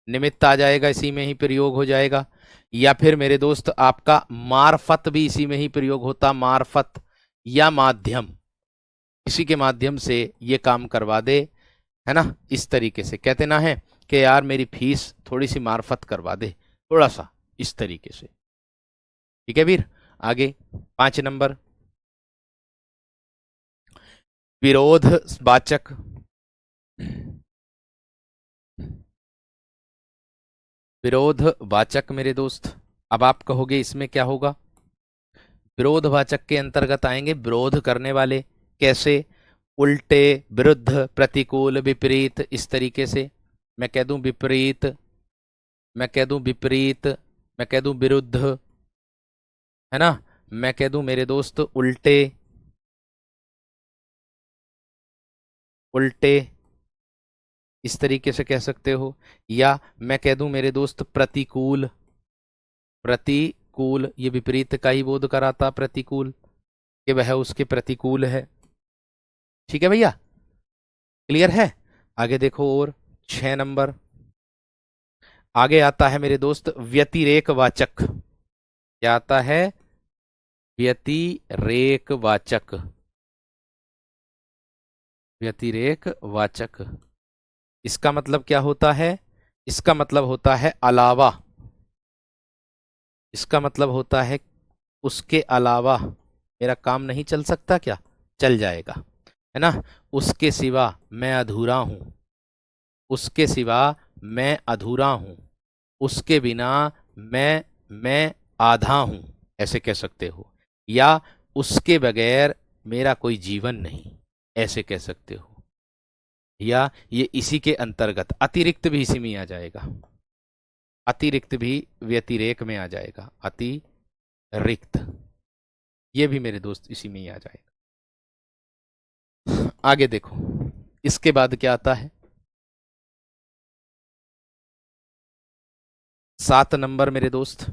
निमित्त आ जाएगा, इसी में ही प्रयोग हो जाएगा, या फिर मेरे दोस्त आपका मार्फत भी इसी में ही प्रयोग होता, मार्फत या माध्यम, किसी के माध्यम से ये काम करवा दे, है ना, इस तरीके से कहते ना है कि यार मेरी फीस थोड़ी सी मार्फत करवा दे, थोड़ा सा, इस तरीके से। ठीक है वीर, आगे 5 नंबर, विरोधवाचक। विरोधवाचक मेरे दोस्त, अब आप कहोगे इसमें क्या होगा? विरोधवाचक के अंतर्गत आएंगे विरोध करने वाले, कैसे? उल्टे, विरुद्ध, प्रतिकूल, विपरीत, इस तरीके से। मैं कह दूं विपरीत, मैं कह दूं विपरीत, मैं कह दूं विरुद्ध, है ना, मैं कह दूं मेरे दोस्त उल्टे, उल्टे, इस तरीके से कह सकते हो, या मैं कह दूं मेरे दोस्त प्रतिकूल, प्रतिकूल, ये विपरीत का ही बोध कराता, प्रतिकूल, कि वह उसके प्रतिकूल है। ठीक है भैया, क्लियर है? आगे देखो, और 6 नंबर, आगे आता है मेरे दोस्त व्यतिरेकवाचक। क्या आता है? व्यतिरेकवाचक, व्यतिरेकवाचक, इसका मतलब क्या होता है? इसका मतलब होता है अलावा, इसका मतलब होता है उसके अलावा मेरा काम नहीं चल सकता क्या? चल जाएगा, है ना, उसके सिवा मैं अधूरा हूं, उसके सिवा मैं अधूरा हूं, उसके बिना मैं आधा हूं, ऐसे कह सकते हो, या उसके बगैर मेरा कोई जीवन नहीं, ऐसे कह सकते हो, या ये इसी के अंतर्गत अतिरिक्त भी इसी में आ जाएगा, अतिरिक्त भी व्यतिरेक में आ जाएगा, अतिरिक्त, ये भी मेरे दोस्त इसी में ही आ जाएगा। आगे देखो, इसके बाद क्या आता है? 7 नंबर मेरे दोस्त,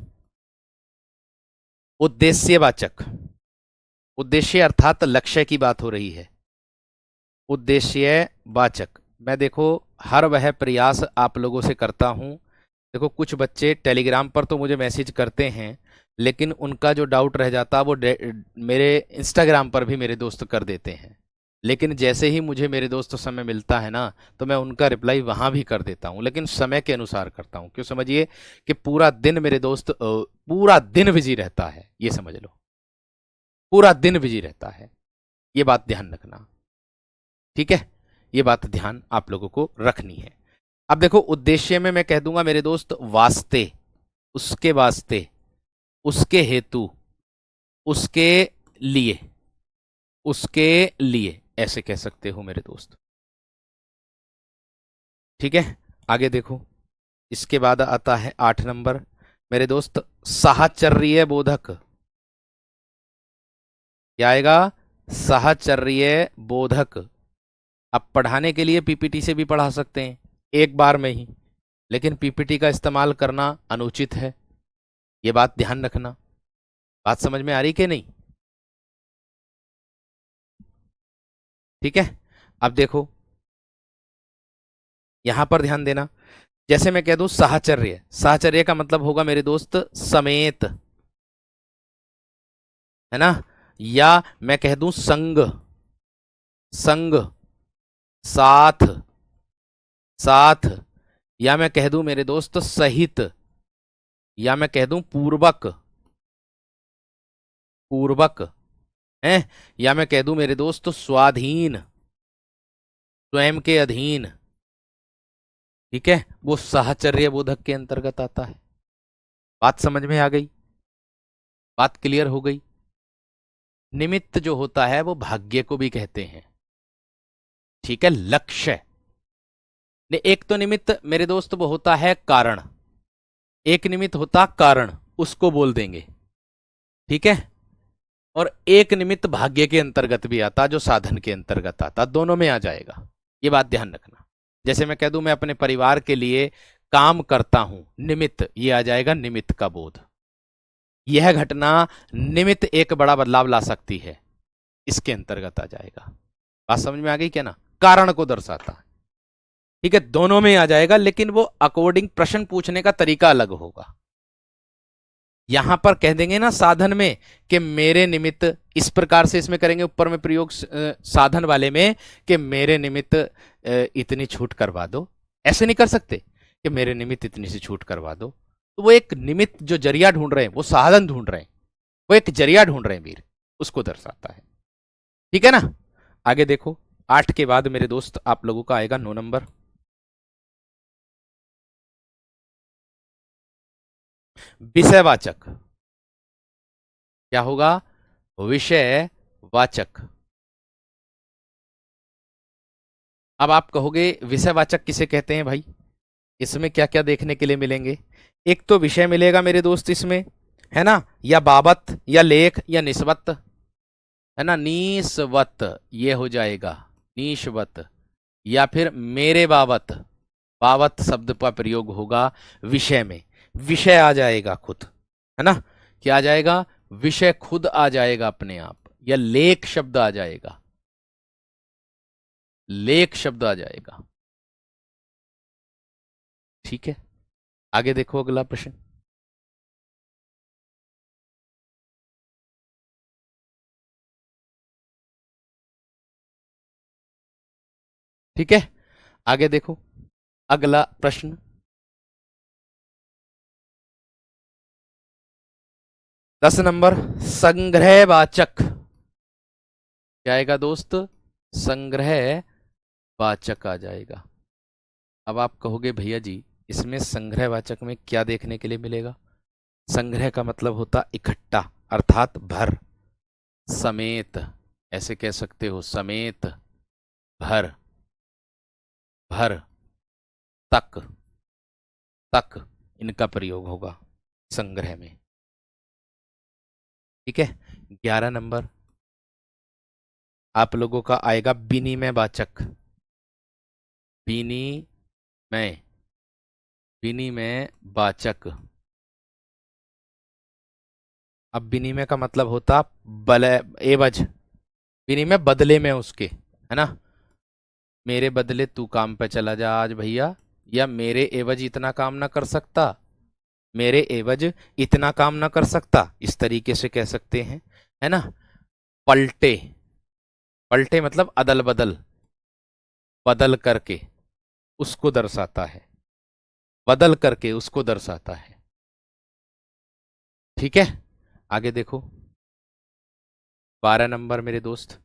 उद्देश्यवाचक। उद्देश्य अर्थात लक्ष्य की बात हो रही है, उद्देश्यवाचक। मैं देखो हर वह प्रयास आप लोगों से करता हूं, देखो कुछ बच्चे टेलीग्राम पर तो मुझे मैसेज करते हैं, लेकिन उनका जो डाउट रह जाता है वो मेरे इंस्टाग्राम पर भी मेरे दोस्त कर देते हैं, लेकिन जैसे ही मुझे मेरे दोस्त समय मिलता है ना, तो मैं उनका रिप्लाई वहां भी कर देता हूं, लेकिन समय के अनुसार करता हूं। क्यों? समझिए कि पूरा दिन मेरे दोस्त पूरा दिन बिजी रहता है, ये समझ लो, पूरा दिन बिजी रहता है, ये बात ध्यान रखना। ठीक है, ये बात ध्यान आप लोगों को रखनी है। अब देखो उद्देश्य में मैं कह दूंगा मेरे दोस्त वास्ते, उसके वास्ते, उसके हेतु, उसके लिए, उसके लिए, ऐसे कह सकते हो मेरे दोस्त। ठीक है, आगे देखो, इसके बाद आता है 8 नंबर मेरे दोस्त, साहचर्य बोधक। क्या आएगा? साहचर्य बोधक। अब पढ़ाने के लिए पीपीटी से भी पढ़ा सकते हैं एक बार में ही, लेकिन पीपीटी का इस्तेमाल करना अनुचित है, ये बात ध्यान रखना। बात समझ में आ रही कि नहीं? ठीक है, अब देखो यहां पर ध्यान देना, जैसे मैं कह दूं साहचर्य, साहचर्य का मतलब होगा मेरे दोस्त समेत, है ना, या मैं कह दूं संग, संग, साथ, साथ, या मैं कह दूं मेरे दोस्त सहित, या मैं कह दूं पूर्वक, पूर्वक है, या मैं कह दूं मेरे दोस्त स्वाधीन, स्वयं के अधीन। ठीक है, वो साहचर्य बोधक के अंतर्गत आता है। बात समझ में आ गई? बात क्लियर हो गई? निमित्त जो होता है वो भाग्य को भी कहते हैं। ठीक है, लक्ष्य ने, एक तो निमित्त मेरे दोस्त वो होता है कारण, एक निमित्त होता कारण, उसको बोल देंगे। ठीक है, और एक निमित्त भाग्य के अंतर्गत भी आता, जो साधन के अंतर्गत आता, दोनों में आ जाएगा। ये बात ध्यान रखना। जैसे मैं कह दूं मैं अपने परिवार के लिए काम करता हूं, निमित्त, ये आ जाएगा निमित्त का बोध। यह घटना निमित्त एक बड़ा बदलाव ला सकती है, इसके अंतर्गत आ जाएगा। बात समझ में आ गई क्या ना? कारण को दर्शाता है। ठीक है, दोनों में आ जाएगा, लेकिन वो अकॉर्डिंग प्रश्न पूछने का तरीका अलग होगा। यहां पर कह देंगे ना साधन में कि मेरे निमित्त, इस प्रकार से इसमें करेंगे ऊपर में प्रयोग साधन वाले में कि मेरे निमित्त इतनी छूट करवा दो। ऐसे नहीं कर सकते कि मेरे निमित्त इतनी सी छूट करवा दो। तो वो एक निमित्त जो जरिया ढूंढ रहे हैं, वो साधन ढूंढ रहे हैं, वो एक जरिया ढूंढ रहे हैं वीर, उसको दर्शाता है। ठीक है ना? आगे देखो, 8 के बाद मेरे दोस्त आप लोगों का आएगा 9 नंबर, विषयवाचक। क्या होगा? विषयवाचक। अब आप कहोगे विषयवाचक किसे कहते हैं भाई? इसमें क्या क्या देखने के लिए मिलेंगे? एक तो विषय मिलेगा मेरे दोस्त इसमें, है ना, या बाबत या लेख या निस्बत, है ना, निस्बत ये हो जाएगा, निस्बत, या फिर मेरे बाबत, बाबत शब्द का प्रयोग होगा विषय में, विषय आ जाएगा खुद, है ना, क्या आ जाएगा? विषय खुद आ जाएगा अपने आप, या लेख शब्द आ जाएगा, लेख शब्द आ जाएगा। ठीक है, आगे देखो अगला प्रश्न। ठीक है, आगे देखो अगला प्रश्न, 10 नंबर, संग्रहवाचक। क्या आएगा दोस्त? संग्रहवाचक आ जाएगा। अब आप कहोगे भैया जी इसमें संग्रहवाचक में क्या देखने के लिए मिलेगा? संग्रह का मतलब होता इकट्ठा, अर्थात भर, समेत, ऐसे कह सकते हो, समेत, भर, भर, तक, तक, इनका प्रयोग होगा संग्रह में। ठीक है, 11 नंबर आप लोगों का आएगा विनिमयवाचक। विनिमय, विनिमयवाचक। अब विनिमय का मतलब होता बल, एवज, विनिमय बदले में उसके, है ना, मेरे बदले तू काम पे चला जा आज भैया, या मेरे एवज इतना काम ना कर सकता, मेरे एवज इतना काम ना कर सकता, इस तरीके से कह सकते हैं, है ना। पलटे, पलटे मतलब अदल बदल, बदल करके उसको दर्शाता है, बदल करके उसको दर्शाता है। ठीक है, आगे देखो 12 नंबर मेरे दोस्त,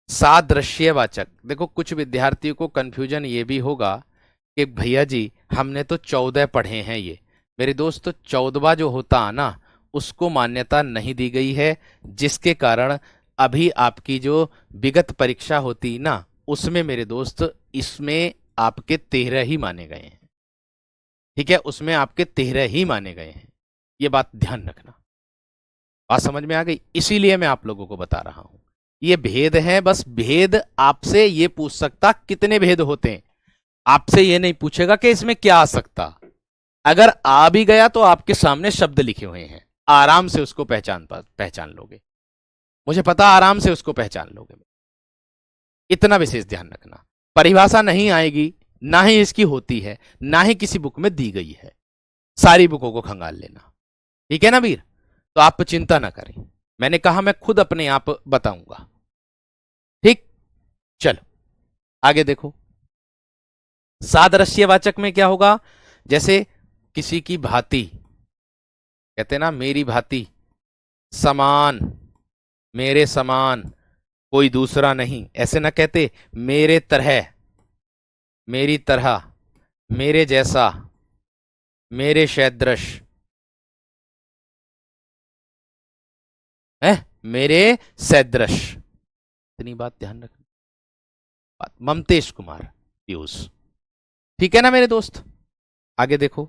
सादृश्यवाचक। देखो कुछ विद्यार्थियों को कंफ्यूजन ये भी होगा कि भैया जी हमने तो 14 पढ़े हैं, ये मेरे दोस्त 14वां जो होता है ना, उसको मान्यता नहीं दी गई है, जिसके कारण अभी आपकी जो विगत परीक्षा होती ना, उसमें मेरे दोस्त इसमें आपके 13 ही माने गए हैं। ठीक है, उसमें आपके 13 ही माने गए हैं, ये बात ध्यान रखना। बात समझ में आ गई? इसीलिए मैं आप लोगों को बता रहा हूं, ये भेद है, बस भेद आपसे ये पूछ सकता कितने भेद होते हैं, आपसे ये नहीं पूछेगा कि इसमें क्या आ सकता। अगर आ भी गया तो आपके सामने शब्द लिखे हुए हैं, आराम से उसको पहचान लोगे, मुझे पता आराम से उसको पहचान लोगे। इतना विशेष ध्यान रखना, परिभाषा नहीं आएगी, ना ही इसकी होती है, ना ही किसी बुक में दी गई है, सारी बुकों को खंगाल लेना। ठीक है ना वीर? तो आप चिंता ना करें, मैंने कहा मैं खुद अपने आप बताऊंगा। ठीक, चलो आगे देखो, सादृश्यवाचक में क्या होगा? जैसे किसी की भांति, कहते ना मेरी भांति, समान, मेरे समान, कोई दूसरा नहीं, ऐसे ना कहते, मेरे तरह, मेरी तरह, मेरे जैसा, मेरे सदृश, है, मेरे सदृश, इतनी बात ध्यान रखना। ममतेश कुमार पीयूष। ठीक है ना मेरे दोस्त? आगे देखो,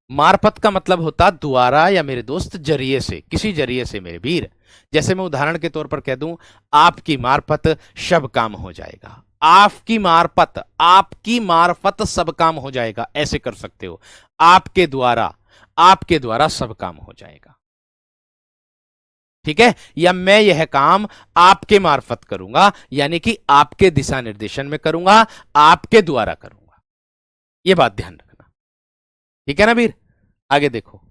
मार्फत का मतलब होता द्वारा या मेरे दोस्त जरिए से, किसी जरिए से मेरे वीर। जैसे मैं उदाहरण के तौर पर कह दूं, आपकी मार्फत सब काम हो जाएगा, आपकी मार्फत सब काम हो जाएगा, ऐसे कर सकते हो। आपके द्वारा सब काम हो जाएगा, ठीक है। या मैं यह काम आपके मार्फत करूंगा, यानी कि आपके दिशा निर्देशन में करूंगा, आपके द्वारा करूंगा। यह बात ध्यान रखना, ठीक है ना वीर। आगे देखो,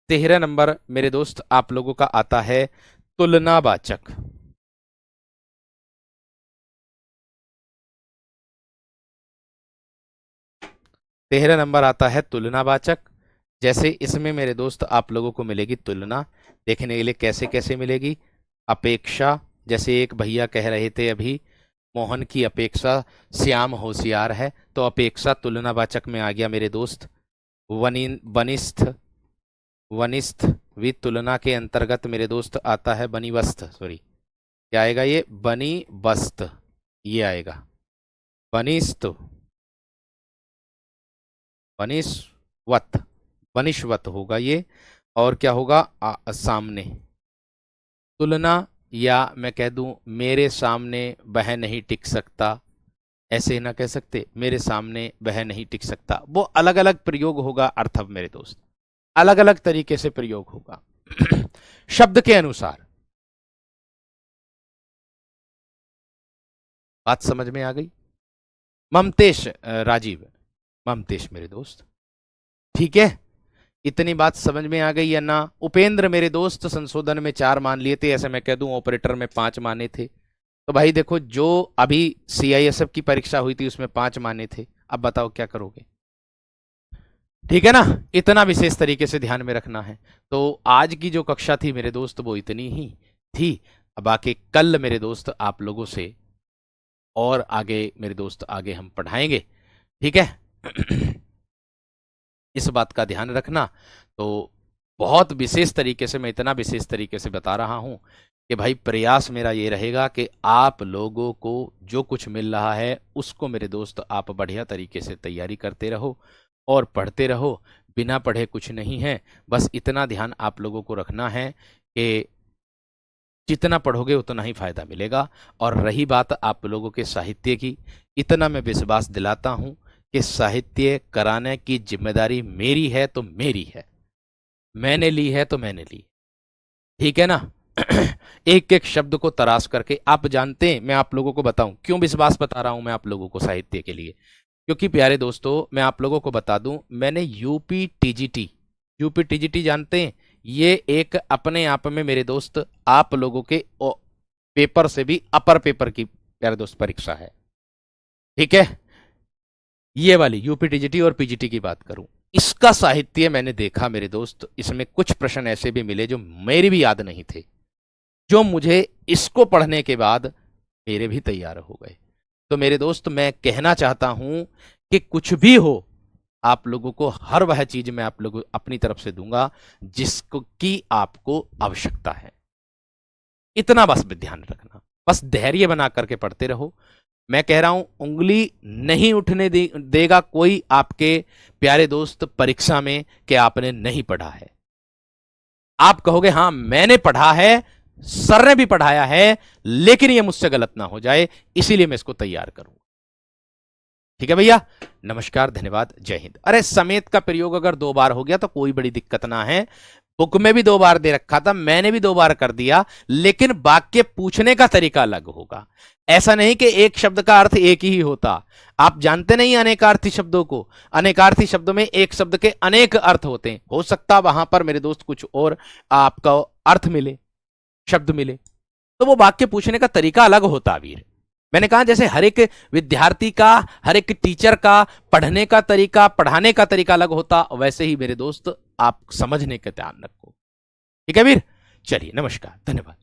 तेरह नंबर मेरे दोस्त आप लोगों का आता है तुलनावाचक। तेरह नंबर आता है तुलनावाचक। जैसे इसमें मेरे दोस्त आप लोगों को मिलेगी तुलना, देखने के लिए कैसे कैसे मिलेगी। अपेक्षा, जैसे एक भैया कह रहे थे अभी, मोहन की अपेक्षा श्याम होशियार है, तो अपेक्षा तुलनावाचक में आ गया मेरे दोस्त। वनिष्ठ, वनिष्ठ भी तुलना के अंतर्गत मेरे दोस्त आता है। बनिवस्त, सॉरी क्या आएगा ये, बनी वस्त, ये आएगा बनिष्ठ, बनिष्वत, बनिष्वत होगा ये। और क्या होगा, सामने तुलना, या मैं कह दूं मेरे सामने वह नहीं टिक सकता, ऐसे ना कह सकते, मेरे सामने वह नहीं टिक सकता। वो अलग अलग प्रयोग होगा, अर्थ अब मेरे दोस्त अलग अलग तरीके से प्रयोग होगा शब्द के अनुसार। बात समझ में आ गई। ममतेश राजीव, ममतेश मेरे दोस्त, ठीक है। इतनी बात समझ में आ गई या ना। उपेंद्र मेरे दोस्त, संशोधन में 4 मान लिए थे, ऐसे मैं कह दूं ऑपरेटर में 5 माने थे। तो भाई देखो, जो अभी CISF की परीक्षा हुई थी उसमें 5 माने थे, अब बताओ क्या करोगे, ठीक है ना। इतना विशेष तरीके से ध्यान में रखना है। तो आज की जो कक्षा थी मेरे दोस्त वो इतनी ही थी। अब आके कल मेरे दोस्त आप लोगों से और आगे मेरे दोस्त आगे हम पढ़ाएंगे, ठीक है इस बात का ध्यान रखना। तो बहुत विशेष तरीके से, मैं इतना विशेष तरीके से बता रहा हूं कि भाई प्रयास मेरा ये रहेगा कि आप लोगों को जो कुछ मिल रहा है उसको मेरे दोस्त आप बढ़िया तरीके से तैयारी करते रहो और पढ़ते रहो। बिना पढ़े कुछ नहीं है। बस इतना ध्यान आप लोगों को रखना है कि जितना पढ़ोगे उतना ही फायदा मिलेगा। और रही बात आप लोगों के साहित्य की, इतना मैं विश्वास दिलाता हूं कि साहित्य कराने की जिम्मेदारी मेरी है तो मेरी है, मैंने ली है तो मैंने ली, ठीक है ना एक एक शब्द को तराश करके। आप जानते हैं, मैं आप लोगों को बताऊं क्यों विश्वास बता रहा हूं मैं आप लोगों को साहित्य के लिए, क्योंकि प्यारे दोस्तों मैं आप लोगों को बता दूं, मैंने यूपी टीजीटी जानते हैं, ये एक अपने आप में मेरे दोस्त आप लोगों के पेपर से भी अपर पेपर की प्यारे दोस्त परीक्षा है, ठीक है। ये वाली यूपी टीजीटी और पीजीटी की बात करूं, इसका साहित्य मैंने देखा मेरे दोस्त, इसमें कुछ प्रश्न ऐसे भी मिले जो मेरे भी याद नहीं थे, जो मुझे इसको पढ़ने के बाद मेरे भी तैयार हो गए। तो मेरे दोस्त मैं कहना चाहता हूं कि कुछ भी हो, आप लोगों को हर वह चीज मैं आप लोगों अपनी तरफ से दूंगा जिसको की आपको आवश्यकता है। इतना बस ध्यान रखना, बस धैर्य बना करके पढ़ते रहो। मैं कह रहा हूं उंगली नहीं उठने देगा कोई आपके प्यारे दोस्त परीक्षा में कि आपने नहीं पढ़ा है। आप कहोगे हां मैंने पढ़ा है, सर ने भी पढ़ाया है, लेकिन यह मुझसे गलत ना हो जाए, इसीलिए मैं इसको तैयार करूंगा, ठीक है भैया। नमस्कार, धन्यवाद, जय हिंद। अरे समेत का प्रयोग अगर 2 बार हो गया तो कोई बड़ी दिक्कत ना है, बुक में भी 2 बार दे रखा था, मैंने भी 2 बार कर दिया, लेकिन वाक्य पूछने का तरीका अलग होगा। ऐसा नहीं कि एक शब्द का अर्थ एक ही होता, आप जानते नहीं अनेकार्थी शब्दों को, अनेकार्थी शब्दों में एक शब्द के अनेक अर्थ होते हैं, हो सकता वहां पर मेरे दोस्त कुछ और आपका अर्थ मिले, शब्द मिले, तो वो वाक्य पूछने का तरीका अलग होता वीर। मैंने कहा जैसे हर एक विद्यार्थी का, हर एक टीचर का पढ़ने का तरीका, पढ़ाने का तरीका अलग होता, वैसे ही मेरे दोस्त आप समझने का ध्यान रखो, ठीक है वीर। चलिए नमस्कार, धन्यवाद।